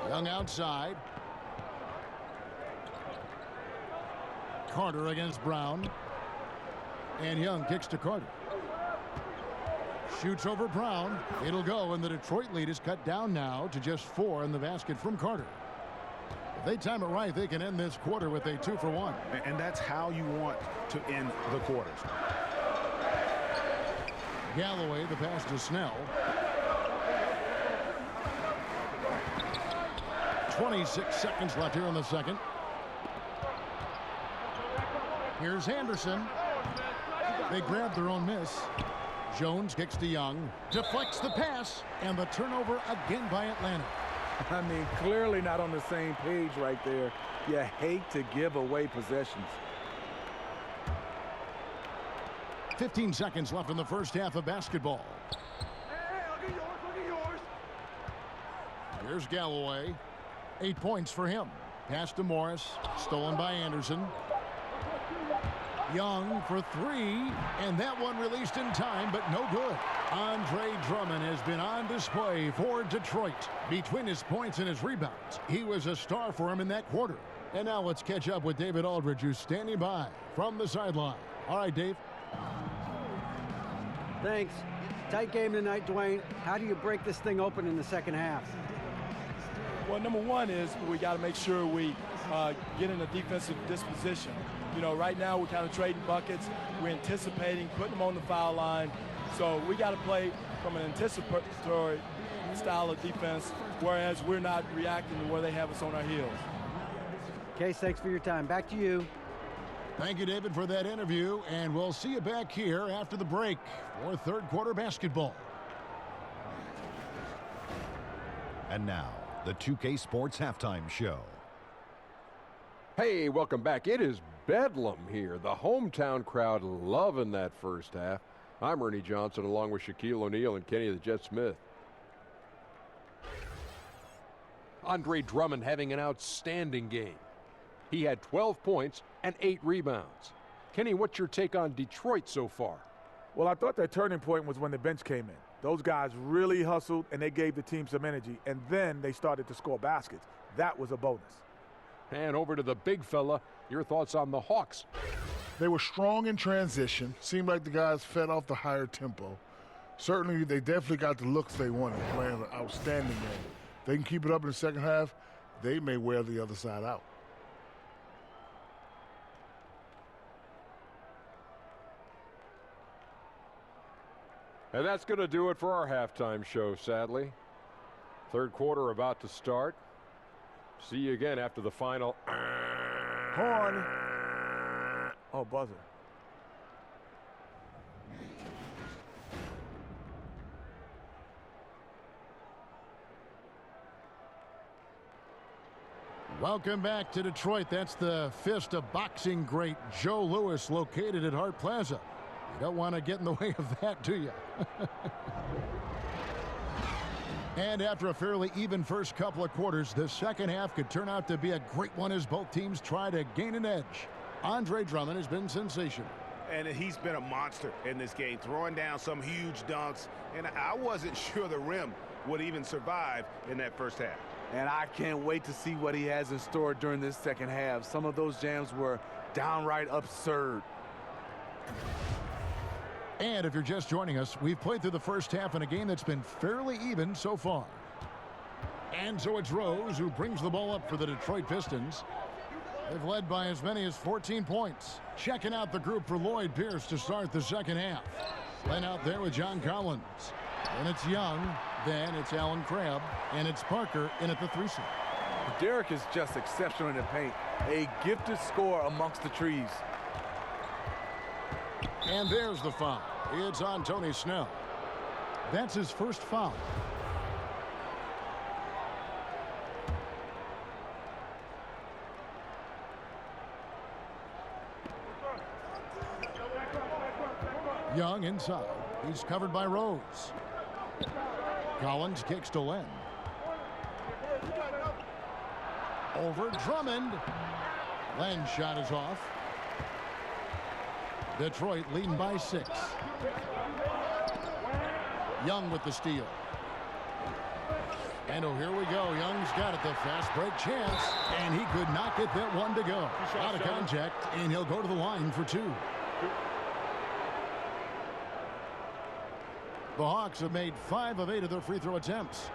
Speaker 5: Young outside. Carter against Brown. And Young kicks to Carter. Shoots over Brown. It'll go, and the Detroit lead is cut down now to just 4 in the basket from Carter. If they time it right, they can end this quarter with a 2-for-1.
Speaker 6: And that's how you want to end the quarters.
Speaker 5: Galloway, the pass to Snell. 26 seconds left here in the second. Here's Anderson. They grab their own miss. Jones kicks to Young. Deflects the pass. And the turnover again by Atlanta.
Speaker 4: I mean, clearly not on the same page right there. You hate to give away possessions.
Speaker 5: 15 seconds left in the first half of basketball.
Speaker 8: Hey, I'll get yours.
Speaker 5: Here's Galloway. 8 points for him. Pass to Morris. Stolen by Anderson. Young for 3. And that one released in time, but no good. Andre Drummond has been on display for Detroit. Between his points and his rebounds, he was a star for him in that quarter. And now let's catch up with David Aldridge, who's standing by from the sideline. All right, Dave.
Speaker 7: Thanks. Tight game tonight, Dwayne. How do you break this thing open in the second half?
Speaker 8: Well, number one is we got to make sure we get in a defensive disposition. You know, right now we're kind of trading buckets. We're anticipating, putting them on the foul line. So we got to play from an anticipatory style of defense, whereas we're not reacting to where they have us on our heels.
Speaker 7: Case, thanks for your time. Back to you.
Speaker 5: Thank you, David, for that interview, and we'll see you back here after the break for third quarter basketball.
Speaker 1: And now, the 2K Sports Halftime Show.
Speaker 2: Hey, welcome back. It is bedlam here. The hometown crowd loving that first half. I'm Ernie Johnson along with Shaquille O'Neal and Kenny the Jet Smith. Andre Drummond having an outstanding game. He had 12 points and 8 rebounds. Kenny, what's your take on Detroit so far?
Speaker 4: Well, I thought that turning point was when the bench came in. Those guys really hustled, and they gave the team some energy, and then they started to score baskets. That was a bonus.
Speaker 2: And over to the big fella, your thoughts on the Hawks.
Speaker 3: They were strong in transition. Seemed like the guys fed off the higher tempo. Certainly, they definitely got the looks they wanted, playing an outstanding game. They can keep it up in the second half, they may wear the other side out.
Speaker 2: And that's going to do it for our halftime show, sadly. Third quarter about to start. See you again after the final.
Speaker 4: Horn. Oh, buzzer.
Speaker 5: Welcome back to Detroit. That's the fist of boxing great Joe Louis, located at Hart Plaza. You don't want to get in the way of that, do you? And after a fairly even first couple of quarters, the second half could turn out to be a great one as both teams try to gain an edge. Andre Drummond has been sensational.
Speaker 6: And he's been a monster in this game, throwing down some huge dunks. And I wasn't sure the rim would even survive in that first half.
Speaker 4: And I can't wait to see what he has in store during this second half. Some of those jams were downright absurd.
Speaker 5: And if you're just joining us, we've played through the first half in a game that's been fairly even so far. And so it's Rose who brings the ball up for the Detroit Pistons. They've led by as many as 14 points. Checking out the group for Lloyd Pierce to start the second half. Len out there with John Collins. Then it's Young. Then it's Allen Crabb. And it's Parker in at the 3-seam.
Speaker 4: Derek is just exceptional in the paint. A gifted scorer amongst the trees.
Speaker 5: And there's the foul. It's on Tony Snell. That's his first foul. Young inside. He's covered by Rose. Collins kicks to Len. Over Drummond. Len's shot is off. Detroit leading by 6. Young with the steal. And oh, here we go. Young's got it, the fast break chance. And he could not get that one to go. Out of contact, and he'll go to the line for 2. The Hawks have made 5 of 8 of their free throw attempts.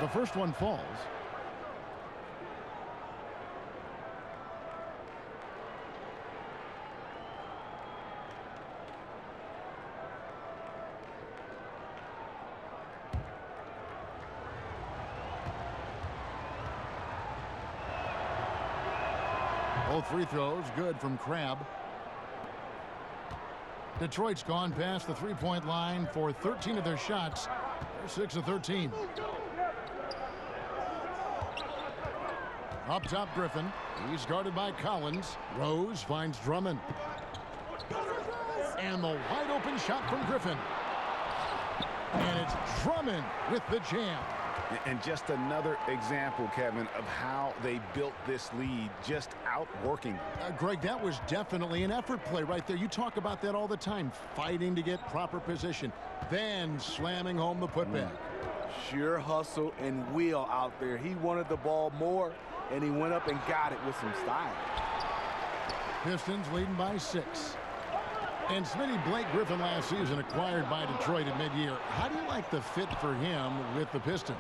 Speaker 5: The first one falls. Both free throws good from Crabbe. Detroit's gone past the three-point line for 13 of their shots. They're 6 of 13. Up top, Griffin. He's guarded by Collins. Rose finds Drummond. And the wide open shot from Griffin. And it's Drummond with the jam.
Speaker 6: And just another example, Kevin, of how they built this lead, just outworking.
Speaker 5: Greg, that was definitely an effort play right there. You talk about that all the time, fighting to get proper position, then slamming home the putback.
Speaker 4: Sheer hustle and will out there. He wanted the ball more, and he went up and got it with some style.
Speaker 5: Pistons leading by 6. And Smitty, Blake Griffin last season acquired by Detroit at mid-year. How do you like the fit for him with the Pistons?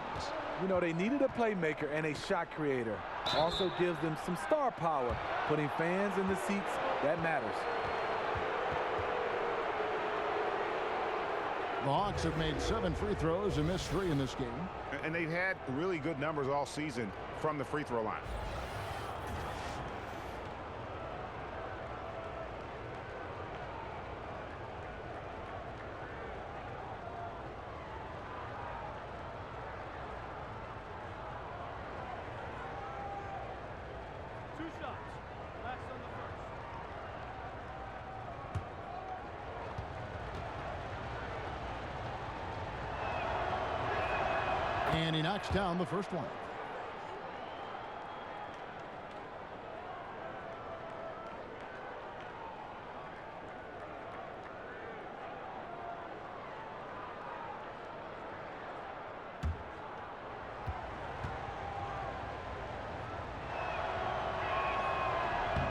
Speaker 4: You know, they needed a playmaker and a shot creator. Also gives them some star power. Putting fans in the seats, that matters.
Speaker 5: The Hawks have made 7 free throws and missed 3 in this game.
Speaker 6: And they've had really good numbers all season from the free throw line.
Speaker 5: And he knocks down the first one.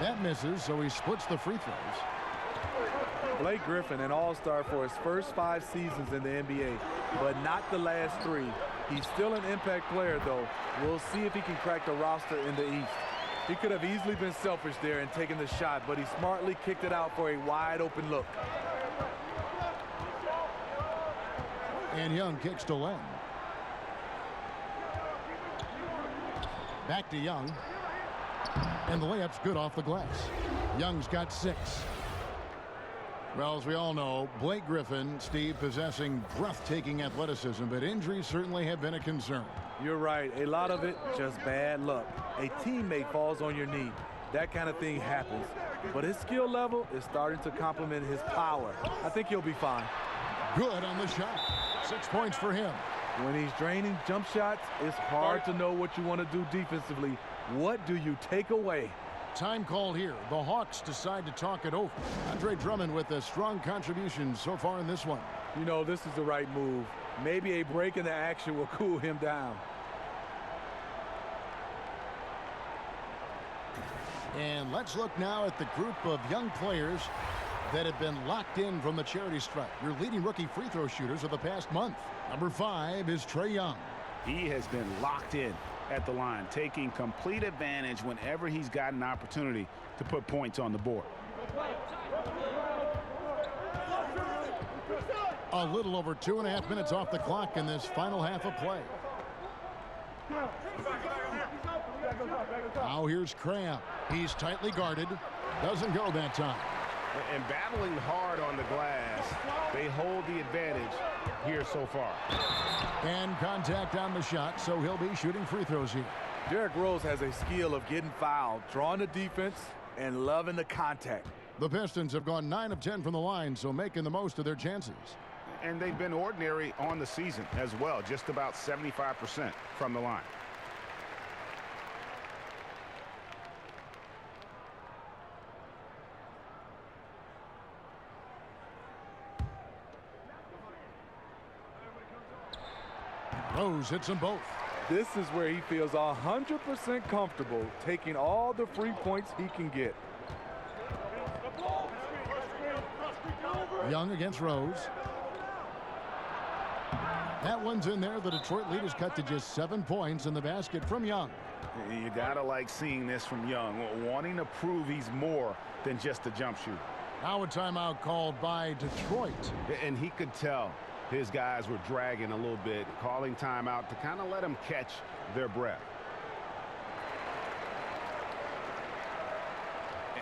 Speaker 5: That misses, so he splits the free throws.
Speaker 4: Blake Griffin, an all-star for his first 5 seasons in the NBA, but not the last 3. He's still an impact player, though. We'll see if he can crack the roster in the East. He could have easily been selfish there and taken the shot, but he smartly kicked it out for a wide-open look.
Speaker 5: And Young kicks to Len. Back to Young. And the layup's good off the glass. Young's got 6. Well, as we all know, Blake Griffin, Steve, possessing breathtaking athleticism, but injuries certainly have been a concern.
Speaker 4: You're right. A lot of it, just bad luck. A teammate falls on your knee. That kind of thing happens. But his skill level is starting to complement his power. I think he'll be fine.
Speaker 5: Good on the shot. 6 points for him.
Speaker 4: When he's draining jump shots, it's hard to know what you want to do defensively. What do you take away?
Speaker 5: Time called here. The Hawks decide to talk it over. Andre Drummond with a strong contribution so far in this one.
Speaker 4: You know, this is the right move. Maybe a break in the action will cool him down.
Speaker 5: And let's look now at the group of young players that have been locked in from the charity stripe. Your leading rookie free throw shooters of the past month. Number 5 is Trae Young.
Speaker 10: He has been locked in at the line, taking complete advantage whenever he's got an opportunity to put points on the board.
Speaker 5: A little over 2.5 minutes off the clock in this final half of play. Now here's Crabbe. He's tightly guarded. Doesn't go that time.
Speaker 6: And battling hard on the glass, they hold the advantage here so far.
Speaker 5: And contact on the shot, so he'll be shooting free throws here.
Speaker 4: Derrick Rose has a skill of getting fouled, drawing the defense, and loving the contact.
Speaker 5: The Pistons have gone 9 of 10 from the line, so making the most of their chances.
Speaker 10: And they've been ordinary on the season as well, just about 75% from the line.
Speaker 5: Rose hits them both.
Speaker 4: This is where he feels 100% comfortable taking all the free points he can get.
Speaker 5: Young against Rose. That one's in there. The Detroit lead is cut to just 7 points in the basket from Young.
Speaker 10: You gotta like seeing this from Young, wanting to prove he's more than just a jump shooter.
Speaker 5: Now a timeout called by Detroit.
Speaker 6: And he could tell his guys were dragging a little bit, calling timeout to kind of let them catch their breath.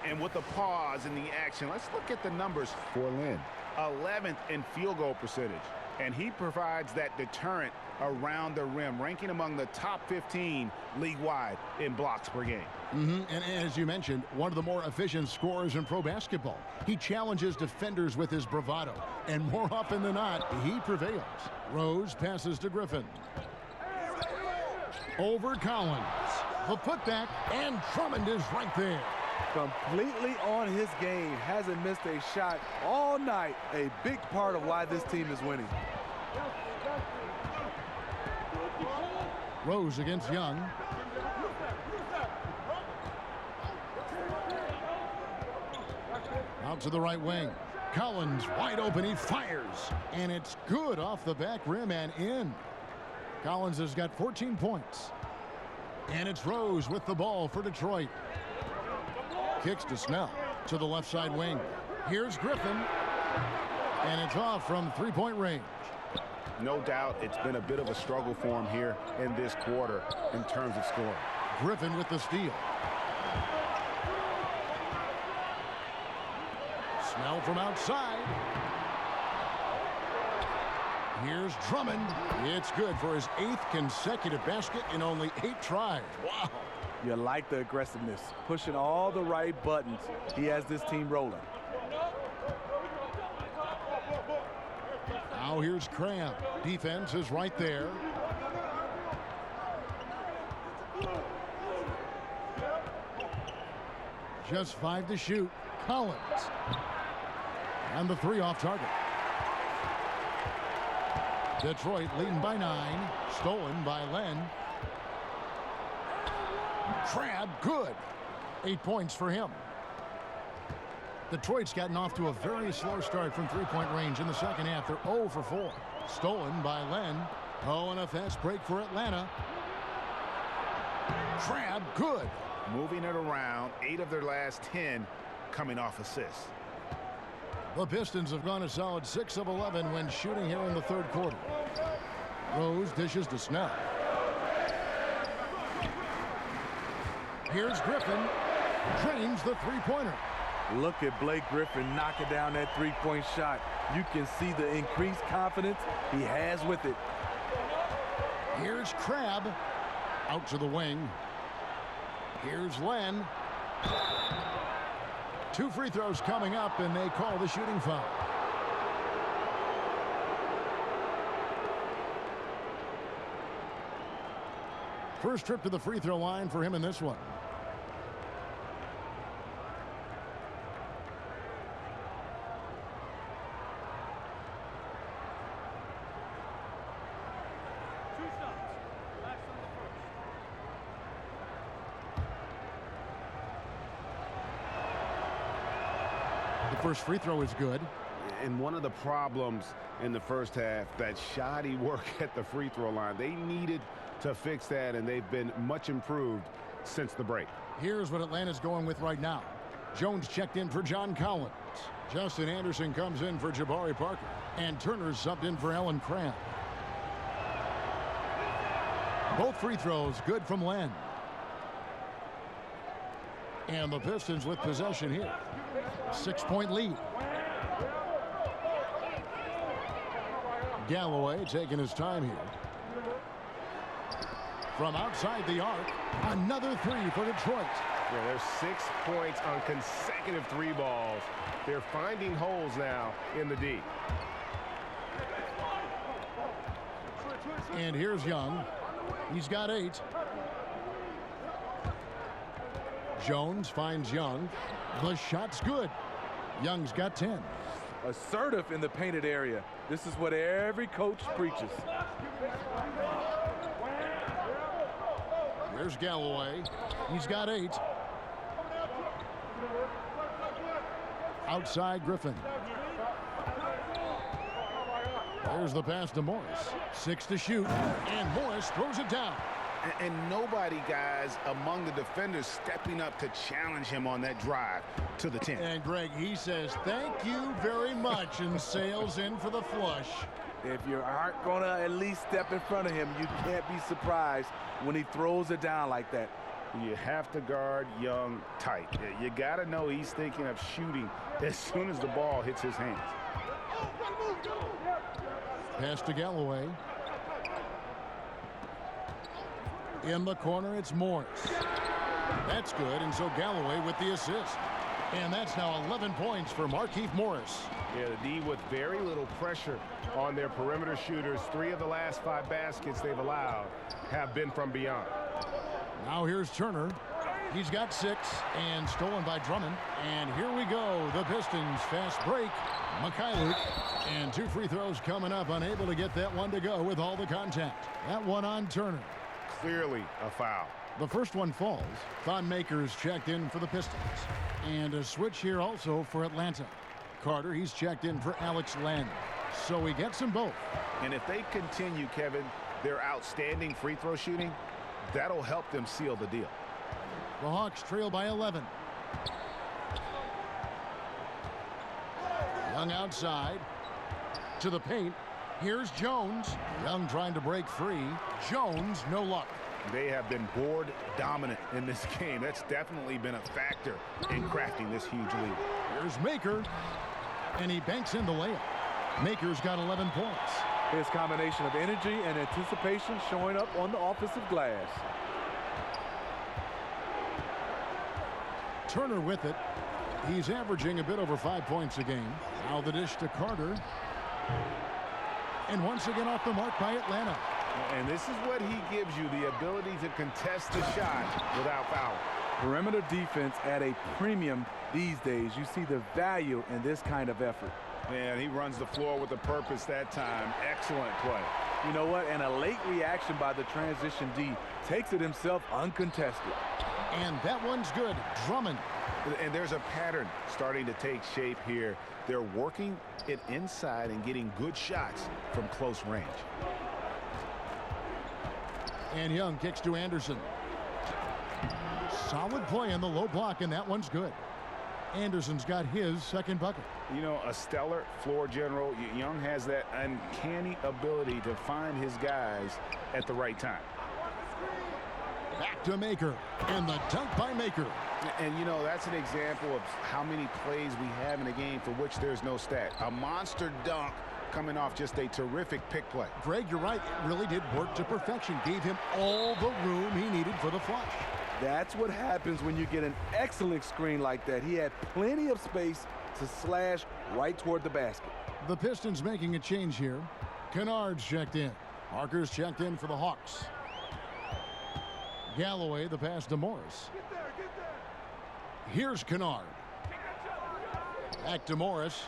Speaker 10: And with the pause in the action, let's look at the numbers for Lynn. 11th in field goal percentage. And he provides that deterrent around the rim, ranking among the top 15 league-wide in blocks per game.
Speaker 5: And as you mentioned, one of the more efficient scorers in pro basketball. He challenges defenders with his bravado, and more often than not, he prevails. Rose passes to Griffin. Over Collins. The putback, and Drummond is right there.
Speaker 4: Completely on his game, hasn't missed a shot all night. A big part of why this team is winning.
Speaker 5: Rose against Young. Out to the right wing. Collins wide open. He fires. And it's good off the back rim and in. Collins has got 14 points. And it's Rose with the ball for Detroit. Kicks to Snell to the left side wing. Here's Griffin. And it's off from three-point range.
Speaker 10: No doubt it's been a bit of a struggle for him here in this quarter in terms of scoring.
Speaker 5: Griffin with the steal. Snell from outside. Here's Drummond. It's good for his 8th consecutive basket in only 8 tries. Wow.
Speaker 4: You like the aggressiveness, pushing all the right buttons. He has this team rolling.
Speaker 5: Now here's Cram. Defense is right there. Just 5 to shoot. Collins. And the 3 off target. Detroit leading by 9. Stolen by Len. Crab, good. 8 points for him. Detroit's gotten off to a very slow start from three-point range in the second half. They're 0 for 4. Stolen by Len. Oh, and a fast break for Atlanta. Crab, good.
Speaker 10: Moving it around, 8 of their last 10 coming off assists.
Speaker 5: The Pistons have gone a solid 6 of 11 when shooting here in the third quarter. Rose dishes to Snell. Here's Griffin. Drains the three-pointer.
Speaker 4: Look at Blake Griffin knocking down that three-point shot. You can see the increased confidence he has with it.
Speaker 5: Here's Crab. Out to the wing. Here's Len. 2 free throws coming up, and they call the shooting foul. First trip to the free throw line for him in this one. First free throw is good.
Speaker 6: And one of the problems in the first half, that shoddy work at the free throw line. They needed to fix that, and they've been much improved since the break.
Speaker 5: Here's what Atlanta's going with right now. Jones checked in for John Collins. Justin Anderson comes in for Jabari Parker. And Turner's subbed in for Alan Cram. Both free throws good from Len. And the Pistons with possession here. 6-point lead. Galloway taking his time here. From outside the arc, another 3 for Detroit.
Speaker 6: Yeah, there's 6 points on consecutive 3 balls. They're finding holes now in the D.
Speaker 5: And here's Young. He's got 8. Jones finds Young. The shot's good. Young's got 10.
Speaker 4: Assertive in the painted area. This is what every coach preaches.
Speaker 5: There's Galloway. He's got 8. Outside Griffin. There's the pass to Morris. 6 to shoot, and Morris throws it down.
Speaker 10: And nobody, guys, among the defenders stepping up to challenge him on that drive to the 10.
Speaker 5: And Greg, he says, thank you very much, and sails in for the flush.
Speaker 4: If you aren't going to at least step in front of him, you can't be surprised when he throws it down like that.
Speaker 6: You have to guard Young tight. You got to know he's thinking of shooting as soon as the ball hits his hands.
Speaker 5: Pass to Galloway. In the corner, it's Morris. That's good, and so Galloway with the assist. And that's now 11 points for Markieff Morris.
Speaker 6: Yeah, the D with very little pressure on their perimeter shooters. 3 of the last 5 baskets they've allowed have been from beyond.
Speaker 5: Now here's Turner. He's got 6 and stolen by Drummond. And here we go. The Pistons fast break. Mikhailuk. And 2 free throws coming up. Unable to get that one to go with all the contact. That one on Turner.
Speaker 6: Clearly a foul.
Speaker 5: The first one falls. Thon Maker's checked in for the Pistons. And a switch here also for Atlanta. Carter, he's checked in for Alex Len. So he gets them both.
Speaker 10: And if they continue, Kevin, their outstanding free throw shooting, that'll help them seal the deal.
Speaker 5: The Hawks trail by 11. Young outside. To the paint. Here's Jones. Young trying to break free. Jones, no luck.
Speaker 10: They have been board dominant in this game. That's definitely been a factor in crafting this huge lead.
Speaker 5: Here's Maker. And he banks in the layup. Maker's got 11 points.
Speaker 4: His combination of energy and anticipation showing up on the offensive glass.
Speaker 5: Turner with it. He's averaging a bit over 5 points a game. Now the dish to Carter. And once again off the mark by Atlanta.
Speaker 10: And this is what he gives you, the ability to contest the shot without foul.
Speaker 4: Perimeter defense at a premium these days. You see the value in this kind of effort.
Speaker 10: And he runs the floor with a purpose that time. Excellent play.
Speaker 4: You know what? And a late reaction by the transition D takes it himself uncontested.
Speaker 5: And that one's good. Drummond.
Speaker 10: And there's a pattern starting to take shape here. They're working it inside and getting good shots from close range.
Speaker 5: And Young kicks to Anderson. Solid play in the low block, and that one's good. Anderson's got his second bucket.
Speaker 10: You know, a stellar floor general. Young has that uncanny ability to find his guys at the right time.
Speaker 5: Back to Maker, and the dunk by Maker.
Speaker 10: And, you know, that's an example of how many plays we have in a game for which there's no stat. A monster dunk coming off just a terrific pick play.
Speaker 5: Greg, you're right. It really did work to perfection. Gave him all the room he needed for the flush.
Speaker 4: That's what happens when you get an excellent screen like that. He had plenty of space to slash right toward the basket.
Speaker 5: The Pistons making a change here. Kennard's checked in. Parker's checked in for the Hawks. Galloway, the pass to Morris. Here's Kennard. Back to Morris.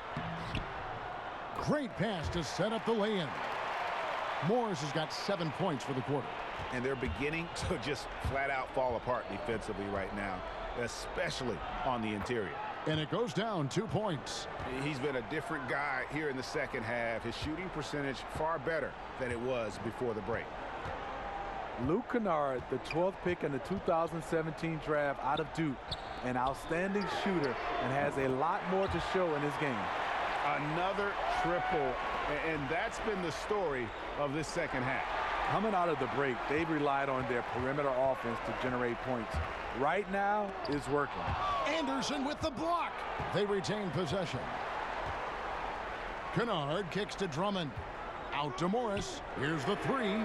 Speaker 5: Great pass to set up the lay-in. Morris has got 7 points for the quarter.
Speaker 10: And they're beginning to just flat out fall apart defensively right now, especially on the interior.
Speaker 5: And it goes down 2 points.
Speaker 10: He's been a different guy here in the second half. His shooting percentage far better than it was before the break.
Speaker 4: Luke Kennard, the 12th pick in the 2017 draft out of Duke, an outstanding shooter and has a lot more to show in this game.
Speaker 6: Another triple, and that's been the story of this second half.
Speaker 4: Coming out of the break, they've relied on their perimeter offense to generate points. Right now, it's working.
Speaker 5: Anderson with the block. They retain possession. Kennard kicks to Drummond. Out to Morris. Here's the three.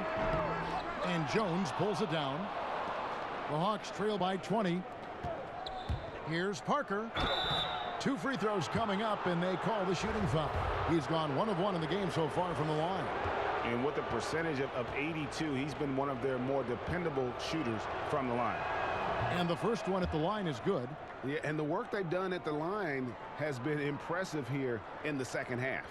Speaker 5: And Jones pulls it down. The Hawks trail by 20. Here's Parker. 2 free throws coming up, and they call the shooting foul. He's gone 1 of 1 in the game so far from the line.
Speaker 10: And with a percentage of 82, he's been one of their more dependable shooters from the line.
Speaker 5: And the first one at the line is good.
Speaker 10: Yeah, and the work they've done at the line has been impressive here in the second half.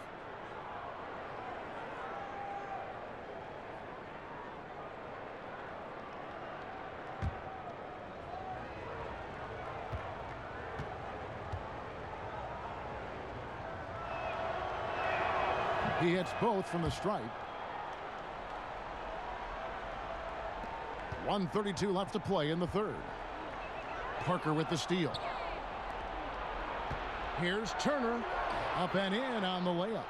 Speaker 5: He hits both from the stripe. 1:32 left to play in the third. Parker with the steal. Here's Turner. Up and in on the layup.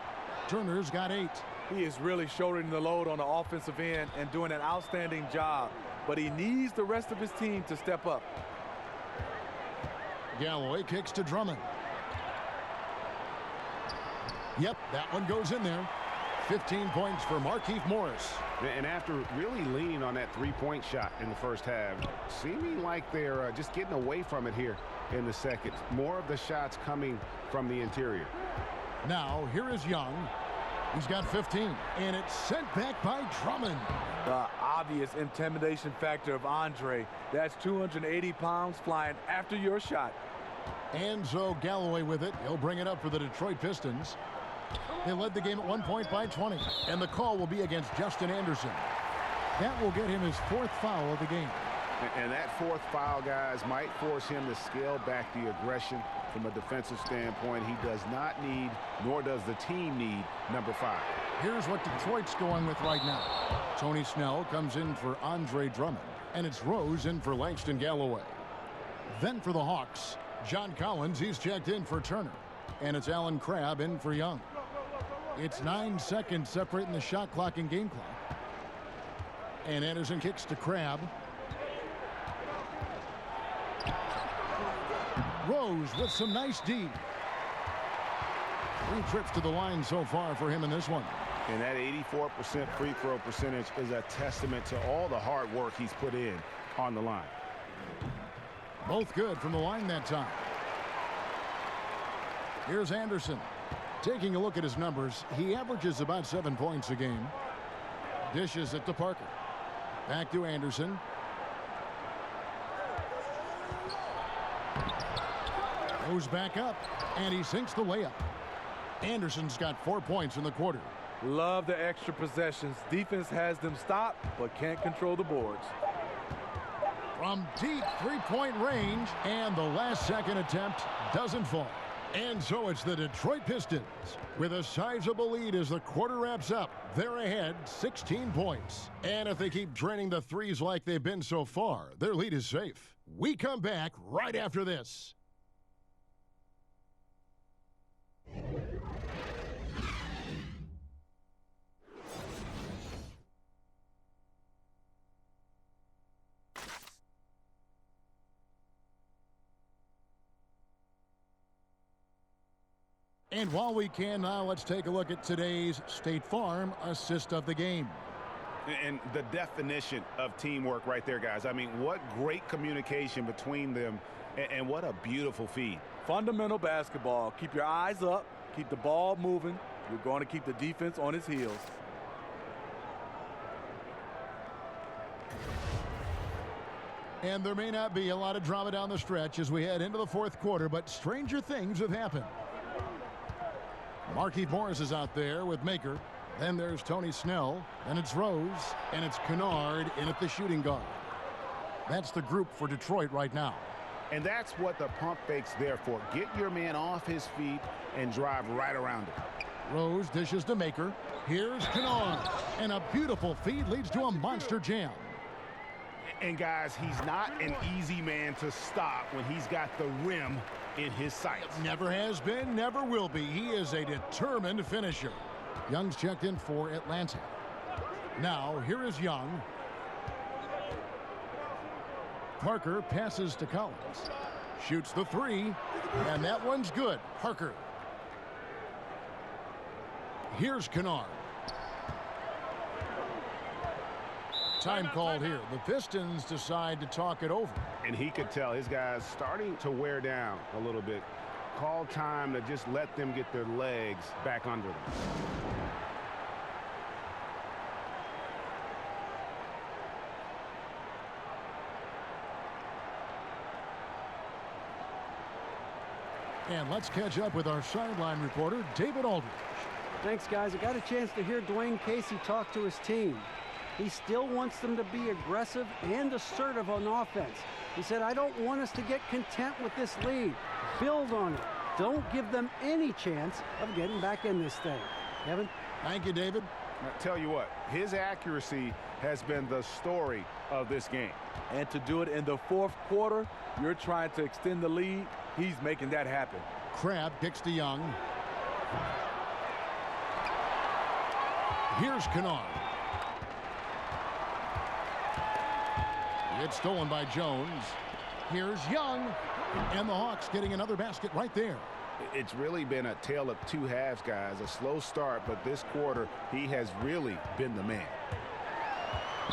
Speaker 5: Turner's got 8.
Speaker 4: He is really shouldering the load on the offensive end and doing an outstanding job. But he needs the rest of his team to step up.
Speaker 5: Galloway kicks to Drummond. Yep, that one goes in there. 15 points for Markieff Morris.
Speaker 10: And after really leaning on that three-point shot in the first half, seeming like they're just getting away from it here in the second. More of the shots coming from the interior.
Speaker 5: Now, here is Young. He's got 15, and it's sent back by Drummond.
Speaker 4: The obvious intimidation factor of Andre. That's 280 pounds flying after your shot.
Speaker 5: And so Galloway with it. He'll bring it up for the Detroit Pistons. They led the game at 1 point by 20, and the call will be against Justin Anderson. That will get him his 4th foul of the game.
Speaker 10: And that 4th foul, guys, might force him to scale back the aggression from a defensive standpoint. He does not need, nor does the team need, number 5.
Speaker 5: Here's what Detroit's going with right now. Tony Snell comes in for Andre Drummond, and it's Rose in for Langston Galloway. Then for the Hawks, John Collins, he's checked in for Turner, and it's Alan Crabb in for Young. It's 9 seconds separating the shot clock and game clock. And Anderson kicks to Crabb. Rose with some nice D. 3 trips to the line so far for him in this one.
Speaker 10: And that 84% free throw percentage is a testament to all the hard work he's put in on the line.
Speaker 5: Both good from the line that time. Here's Anderson. Taking a look at his numbers, he averages about 7 points a game. Dishes it to Parker. Back to Anderson. Goes back up, and he sinks the layup. Anderson's got 4 points in the quarter.
Speaker 4: Love the extra possessions. Defense has them stopped, but can't control the boards.
Speaker 5: From deep 3-point range, and the last second attempt doesn't fall. And so it's the Detroit Pistons with a sizable lead as the quarter wraps up. They're ahead 16 points. And if they keep draining the threes like they've been so far, their lead is safe. We come back right after this. And while we can now, let's take a look at today's State Farm assist of the game.
Speaker 10: And the definition of teamwork right there, guys. I mean, what great communication between them, and what a beautiful feed.
Speaker 4: Fundamental basketball. Keep your eyes up. Keep the ball moving. You're going to keep the defense on its heels.
Speaker 5: And there may not be a lot of drama down the stretch as we head into the 4th quarter, but stranger things have happened. Markieff Morris is out there with Maker. Then there's Tony Snell. Then it's Rose. And it's Kennard in at the shooting guard. That's the group for Detroit right now.
Speaker 10: And that's what the pump fake's there for. Get your man off his feet and drive right around him.
Speaker 5: Rose dishes to Maker. Here's Kennard. And a beautiful feed leads to a monster jam.
Speaker 10: And guys, he's not an easy man to stop when he's got the rim in his sights.
Speaker 5: Never has been, never will be. He is a determined finisher. Young's checked in for Atlanta. Now, here is Young. Parker passes to Collins. Shoots the 3, and that one's good. Parker. Here's Kennard. Time called here. The Pistons decide to talk it over.
Speaker 6: And he could tell his guys starting to wear down a little bit. Call time to just let them get their legs back under them.
Speaker 5: And let's catch up with our sideline reporter, David Aldridge.
Speaker 7: Thanks, guys. I got a chance to hear Dwayne Casey talk to his team. He still wants them to be aggressive and assertive on offense. He said, I don't want us to get content with this lead. Build on it. Don't give them any chance of getting back in this thing. Kevin?
Speaker 5: Thank you, David.
Speaker 6: I tell you what, his accuracy has been the story of this game.
Speaker 4: And to do it in the fourth quarter, you're trying to extend the lead. He's making that happen.
Speaker 5: Crabbe kicks to Young. Here's Kennard. It's stolen by Jones. Here's Young. And the Hawks getting another basket right there.
Speaker 6: It's really been a tale of two halves, guys. A slow start, but this quarter, he has really been the man.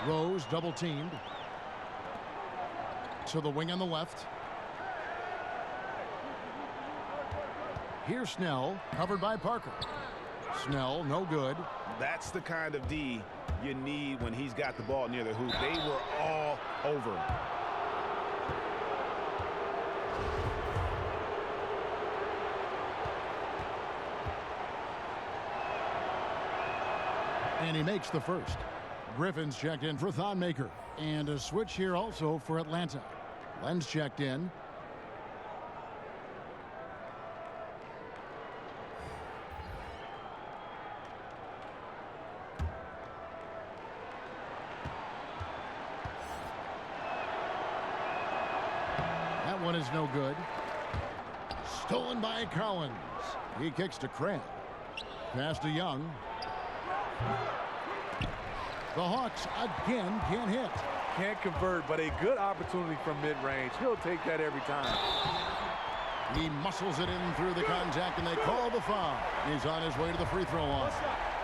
Speaker 5: Rose double teamed. To the wing on the left. Here's Snell, covered by Parker. Snell, no good.
Speaker 6: That's the kind of D you need when he's got the ball near the hoop. They were all over him.
Speaker 5: And he makes the first. Griffin's checked in for Thonmaker. And a switch here also for Atlanta. Len's checked in. That one is no good. Stolen by Collins. He kicks to Crabbe. Pass to Young. The Hawks again can't hit.
Speaker 4: Can't convert, but a good opportunity from mid-range. He'll take that every time.
Speaker 5: He muscles it in through the contact, and they call the foul. He's on his way to the free throw line.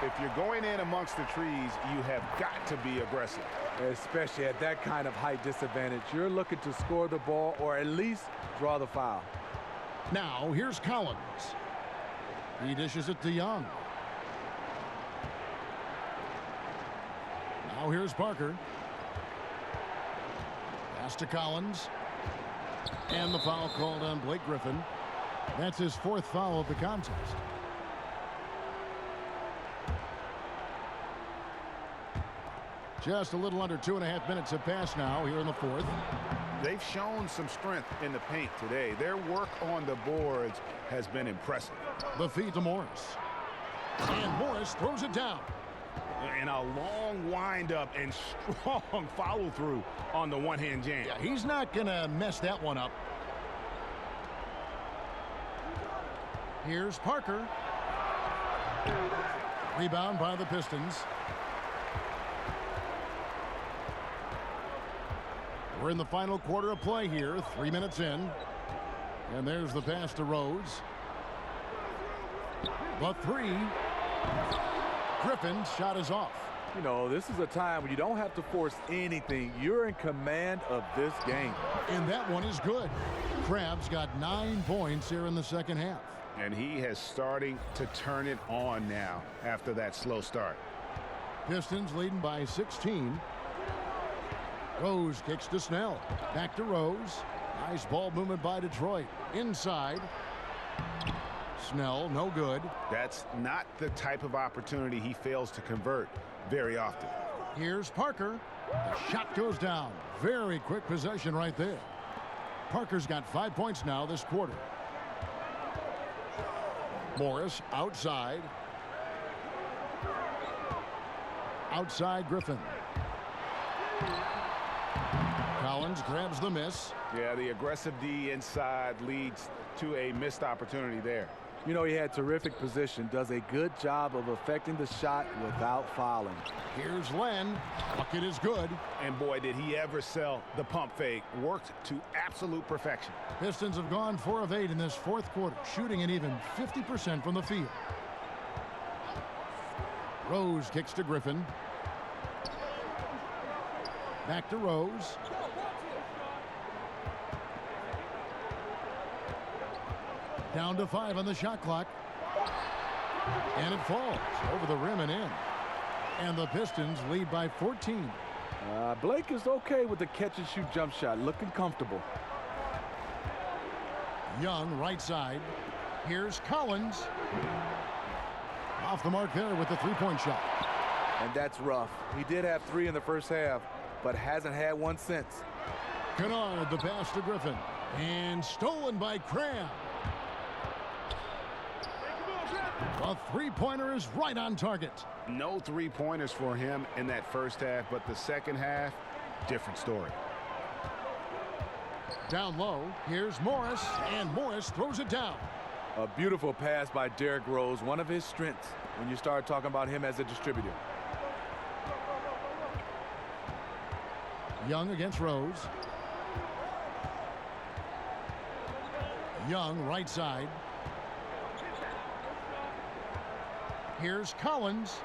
Speaker 6: If you're going in amongst the trees, you have got to be aggressive.
Speaker 4: Especially at that kind of height disadvantage. You're looking to score the ball or at least draw the foul.
Speaker 5: Now, here's Collins. He dishes it to Young. Now here's Parker. Pass to Collins. And the foul called on Blake Griffin. That's his fourth foul of the contest. Just a little under 2.5 minutes have passed now here in the fourth.
Speaker 6: They've shown some strength in the paint today. Their work on the boards has been impressive.
Speaker 5: The feed to Morris. And Morris throws it down.
Speaker 6: And a long windup and strong follow-through on the one-hand jam.
Speaker 5: Yeah, he's not going to mess that one up. Here's Parker. Rebound by the Pistons. We're in the final quarter of play here, 3 minutes in. And there's the pass to Rose. The three. Griffin's shot is off.
Speaker 4: You know, this is a time when you don't have to force anything. You're in command of this game.
Speaker 5: And that one is good. Crabbe's got 9 points here in the second half.
Speaker 6: And he has starting to turn it on now after that slow start.
Speaker 5: Pistons leading by 16. Rose kicks to Snell. Back to Rose. Nice ball movement by Detroit. Inside. Snell, no good.
Speaker 6: That's not the type of opportunity he fails to convert very often.
Speaker 5: Here's Parker. The shot goes down. Very quick possession right there. Parker's got 5 points now this quarter. Morris outside. Outside Griffin. Collins grabs the miss.
Speaker 6: Yeah, the aggressive D inside leads to a missed opportunity there.
Speaker 4: You know, he had terrific position, does a good job of affecting the shot without fouling.
Speaker 5: Here's Len. Bucket is good.
Speaker 6: And boy, did he ever sell the pump fake. Worked to absolute perfection.
Speaker 5: Pistons have gone 4 of 8 in this fourth quarter, shooting an even 50% from the field. Rose kicks to Griffin. Back to Rose. Down to 5 on the shot clock. And it falls over the rim and in. And the Pistons lead by 14.
Speaker 4: Blake is okay with the catch-and-shoot jump shot, looking comfortable.
Speaker 5: Young, right side. Here's Collins. Off the mark there with the three-point shot.
Speaker 4: And that's rough. He did have 3 in the first half, but hasn't had one since.
Speaker 5: Kennard, the pass to Griffin. And stolen by Cram. A three-pointer is right on target.
Speaker 10: No three-pointers for him in that first half, but the second half, different story.
Speaker 5: Down low, here's Morris, and Morris throws it down.
Speaker 4: A beautiful pass by Derrick Rose, one of his strengths when you start talking about him as a distributor.
Speaker 5: Young against Rose. Young, right side. Here's Collins.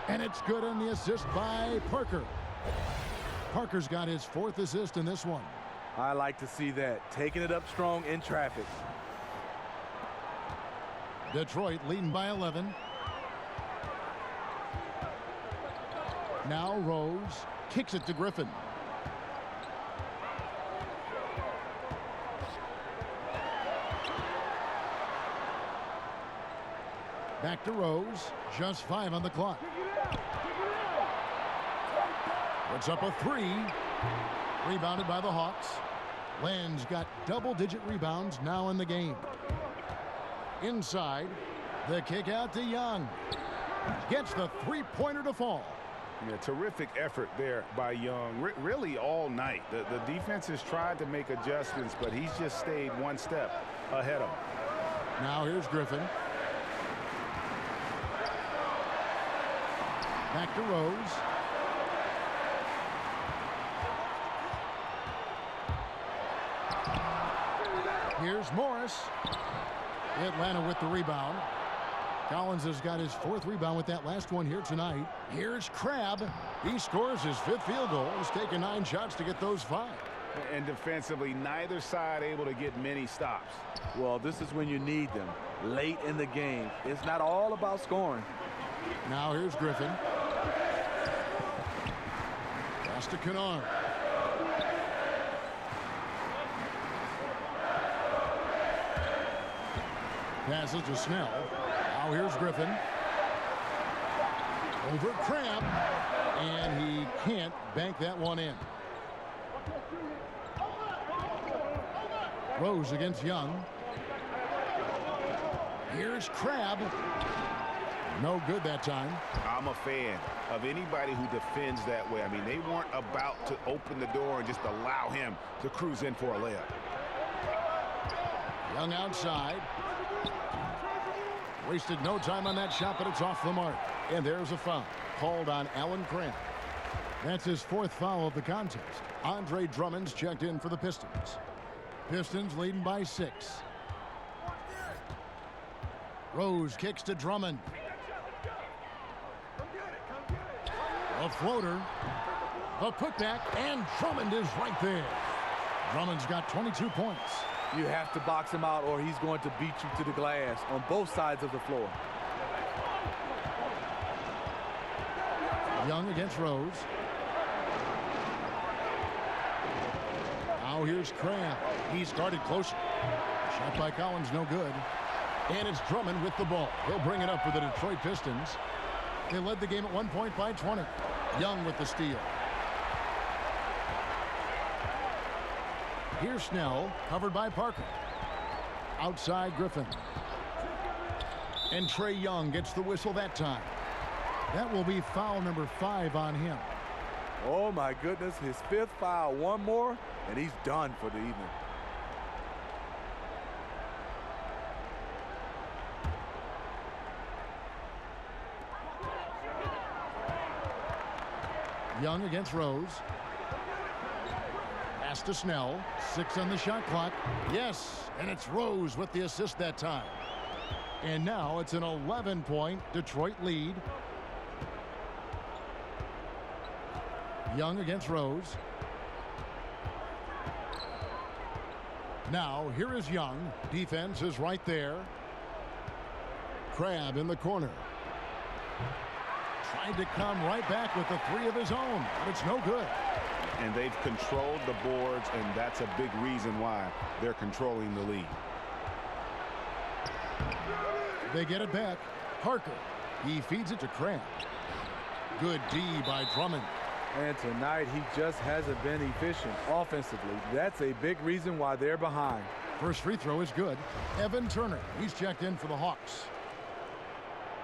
Speaker 5: And it's good on the assist by Parker. Parker's got his 4th assist in this one.
Speaker 4: I like to see that. Taking it up strong in traffic.
Speaker 5: Detroit leading by 11. Now Rose kicks it to Griffin. Back to Rose. Just 5 on the clock. Puts up a 3. Rebounded by the Hawks. Land's got double-digit rebounds now in the game. Inside. The kick out to Young. Gets the three-pointer to fall.
Speaker 10: Yeah, terrific effort there by Young, really all night. The defense has tried to make adjustments, but he's just stayed one step ahead of him.
Speaker 5: Now here's Griffin. Back to Rose. Here's Morris. Atlanta with the rebound. Collins has got his 4th rebound with that last one here tonight. Here's Crabb. He scores his 5th field goal. He's taken 9 shots to get those 5.
Speaker 10: And defensively, neither side able to get many stops.
Speaker 4: Well, this is when you need them. Late in the game. It's not all about scoring.
Speaker 5: Now here's Griffin. Pass to Kennard. Passes to Snell. Now here's Griffin. Over Crabb. And he can't bank that one in. Rose against Young. Here's Crabb. No good that time.
Speaker 10: I'm a fan of anybody who defends that way. I mean, they weren't about to open the door and just allow him to cruise in for a layup.
Speaker 5: Young outside. Wasted no time on that shot, but it's off the mark. And there's a foul called on Alan Cramp. That's his 4th foul of the contest. Andre Drummond's checked in for the Pistons. Pistons leading by 6. Rose kicks to Drummond. A floater. A putback, and Drummond is right there. Drummond's got 22 points.
Speaker 4: You have to box him out or he's going to beat you to the glass on both sides of the floor.
Speaker 5: Young against Rose. Now here's Cram. He started closer. Shot by Collins, no good. And it's Drummond with the ball. He'll bring it up for the Detroit Pistons. They led the game at one point by 20. Young with the steal. Here's Snell, covered by Parker. Outside Griffin. And Trae Young gets the whistle that time. That will be foul number 5 on him.
Speaker 4: Oh my goodness, his 5th foul. One more, and he's done for the evening.
Speaker 5: Young against Rose. Pass to Snell. 6 on the shot clock. Yes, and it's Rose with the assist that time. And now it's an 11-point Detroit lead. Young against Rose. Now, here is Young. Defense is right there. Crab in the corner. Tried to come right back with the three of his own, but it's no good.
Speaker 10: And they've controlled the boards, and that's a big reason why they're controlling the lead.
Speaker 5: They get it back. Parker. He feeds it to Crab. Good D by Drummond.
Speaker 4: And tonight, he just hasn't been efficient offensively. That's a big reason why they're behind.
Speaker 5: First free throw is good. Evan Turner. He's checked in for the Hawks.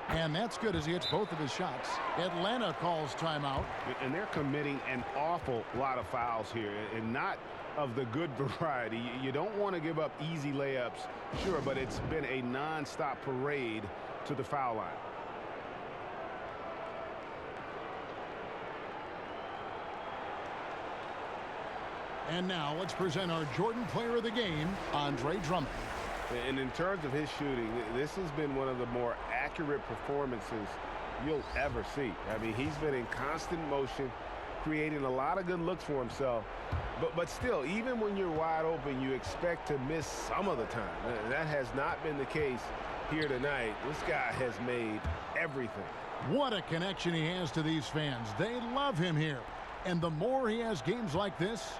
Speaker 5: And that's good as he hits both of his shots. Atlanta calls timeout.
Speaker 6: And they're committing an awful lot of fouls here, and not of the good variety. You don't want to give up easy layups, sure, but it's been a non-stop parade to the foul line.
Speaker 5: And now let's present our Jordan Player of the Game, Andre Drummond.
Speaker 6: And in terms of his shooting, this has been one of the more accurate performances you'll ever see. I mean, he's been in constant motion, creating a lot of good looks for himself. But still, even when you're wide open, you expect to miss some of the time. That has not been the case here tonight. This guy has made everything.
Speaker 5: What a connection he has to these fans. They love him here. And the more he has games like this,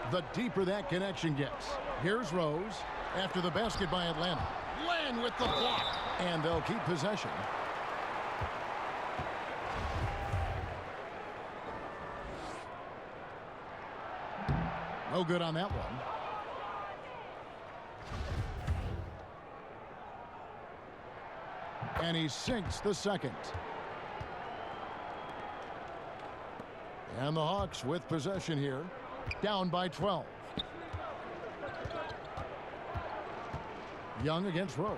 Speaker 5: the deeper that connection gets. Here's Rose after the basket by Atlanta. Len with the block. And they'll keep possession. No good on that one. And he sinks the second. And the Hawks with possession here. Down by 12. Young against Rose.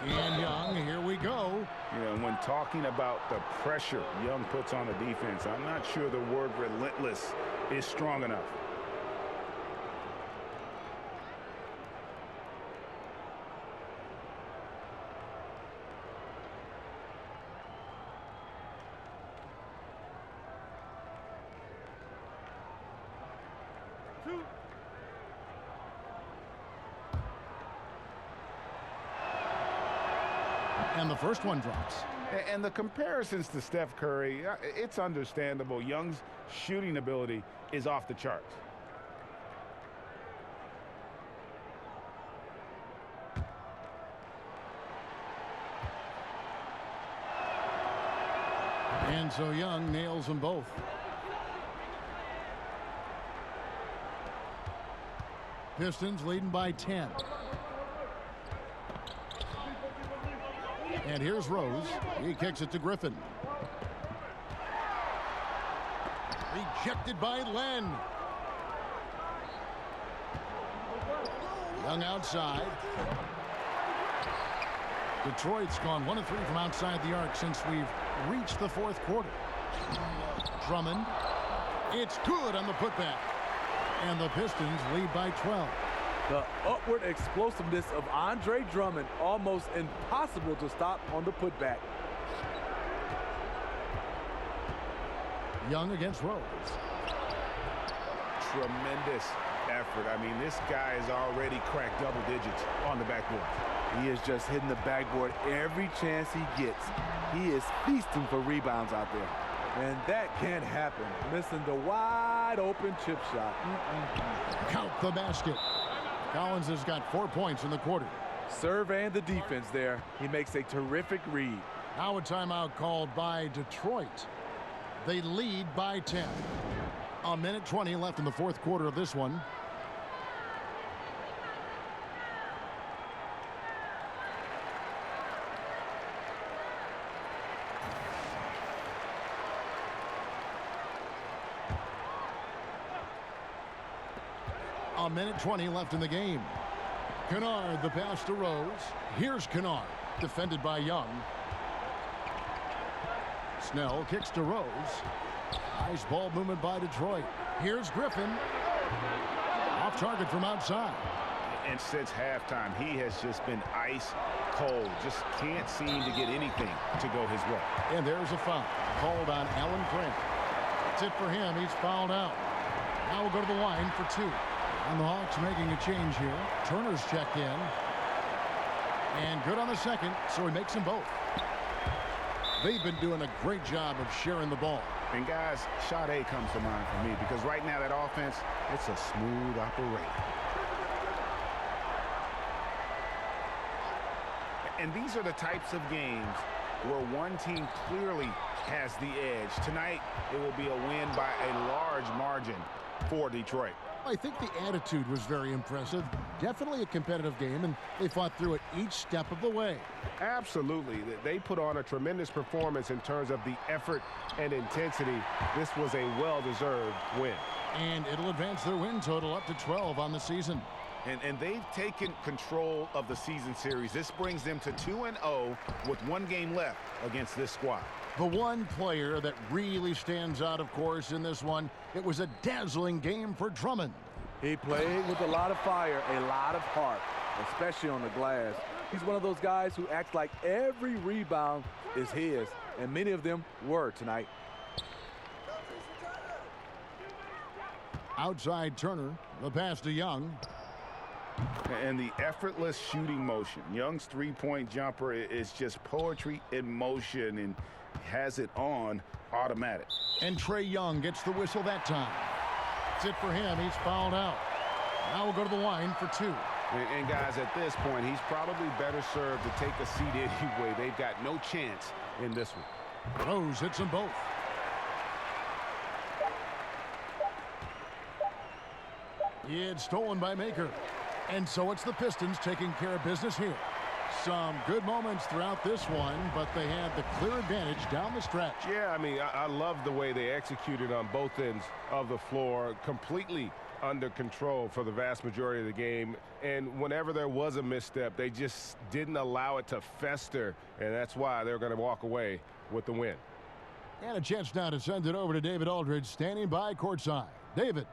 Speaker 5: And Young, here we go.
Speaker 10: You know, when talking about the pressure Young puts on the defense, I'm not sure the word relentless is strong enough.
Speaker 5: And the first one drops.
Speaker 10: And the comparisons to Steph Curry, it's understandable. Young's shooting ability is off the charts.
Speaker 5: And so Young nails them both. Pistons leading by 10. And here's Rose. He kicks it to Griffin. Rejected by Len. Young outside. Detroit's gone 1 of 3 from outside the arc since we've reached the fourth quarter. Drummond. It's good on the putback. And the Pistons lead by 12.
Speaker 4: The upward explosiveness of Andre Drummond, almost impossible to stop on the putback.
Speaker 5: Young against Rose.
Speaker 10: Tremendous effort. I mean, this guy has already cracked double digits on the backboard.
Speaker 4: He is just hitting the backboard every chance he gets. He is feasting for rebounds out there. And that can't happen. Missing the wide open chip shot.
Speaker 5: Count the basket. Collins has got 4 points in the quarter.
Speaker 4: Surveying the defense there. He makes a terrific read.
Speaker 5: Now a timeout called by Detroit. They lead by 10. A minute 20 left in the fourth quarter of this one. A minute 20 left in the game. Kennard, the pass to Rose. Here's Kennard, defended by Young. Snell kicks to Rose. Nice ball movement by Detroit. Here's Griffin. Off target from outside.
Speaker 10: And since halftime, he has just been ice cold. Just can't seem to get anything to go his way.
Speaker 5: And there's a foul called on Alan Grant. That's it for him. He's fouled out. Now we'll go to the line for 2. And the Hawks making a change here. Turner's checked in. And good on the second, so he makes them both. They've been doing a great job of sharing the ball.
Speaker 10: And guys, shot A comes to mind for me because right now that offense, it's a smooth operation. And these are the types of games where one team clearly has the edge. Tonight, it will be a win by a large margin for Detroit.
Speaker 5: I think the attitude was very impressive. Definitely a competitive game, and they fought through it each step of the way.
Speaker 6: Absolutely. They put on a tremendous performance in terms of the effort and intensity. This was a well-deserved win.
Speaker 5: And it'll advance their win total up to 12 on the season.
Speaker 10: And they've taken control of the season series. This brings them to 2-0 with 1 game left against this squad.
Speaker 5: The one player that really stands out, of course, in this one, it was a dazzling game for Drummond.
Speaker 4: He played with a lot of fire, a lot of heart, especially on the glass. He's one of those guys who acts like every rebound is his, and many of them were tonight.
Speaker 5: Outside Turner, the pass to Young.
Speaker 10: And the effortless shooting motion. Young's three-point jumper is just poetry in motion and has it on automatic.
Speaker 5: And Trae Young gets the whistle that time. That's it for him. He's fouled out. Now we'll go to the line for 2.
Speaker 6: And guys, at this point, he's probably better served to take a seat anyway. They've got no chance in this one.
Speaker 5: Rose hits them both. It's stolen by Maker. And so it's the Pistons taking care of business here. Some good moments throughout this one, but they had the clear advantage down the stretch.
Speaker 6: Yeah, I mean, I love the way they executed on both ends of the floor, completely under control for the vast majority of the game. And whenever there was a misstep, they just didn't allow it to fester, and that's why they're going to walk away with the win.
Speaker 5: And a chance now to send it over to David Aldridge, standing by courtside. David.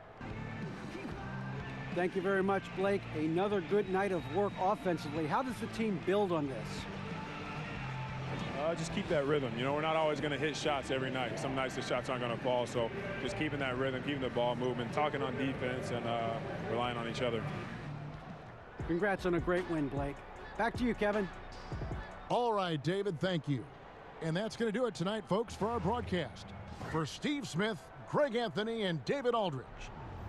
Speaker 7: Thank you very much, Blake. Another good night of work offensively. How does the team build on this?
Speaker 11: Just keep that rhythm. You know, we're not always going to hit shots every night. Some nights the shots aren't going to fall. So just keeping that rhythm, keeping the ball moving, talking on defense, and relying on each other.
Speaker 7: Congrats on a great win, Blake. Back to you, Kevin.
Speaker 5: All right, David, thank you. And that's going to do it tonight, folks, for our broadcast. For Steve Smith, Greg Anthony, and David Aldridge,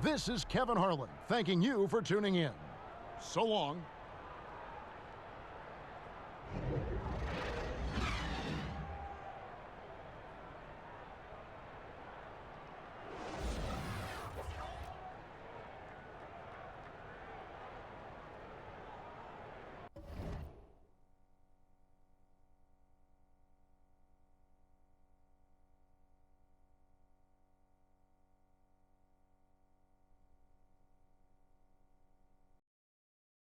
Speaker 5: this is Kevin Harlan thanking you for tuning in. So long.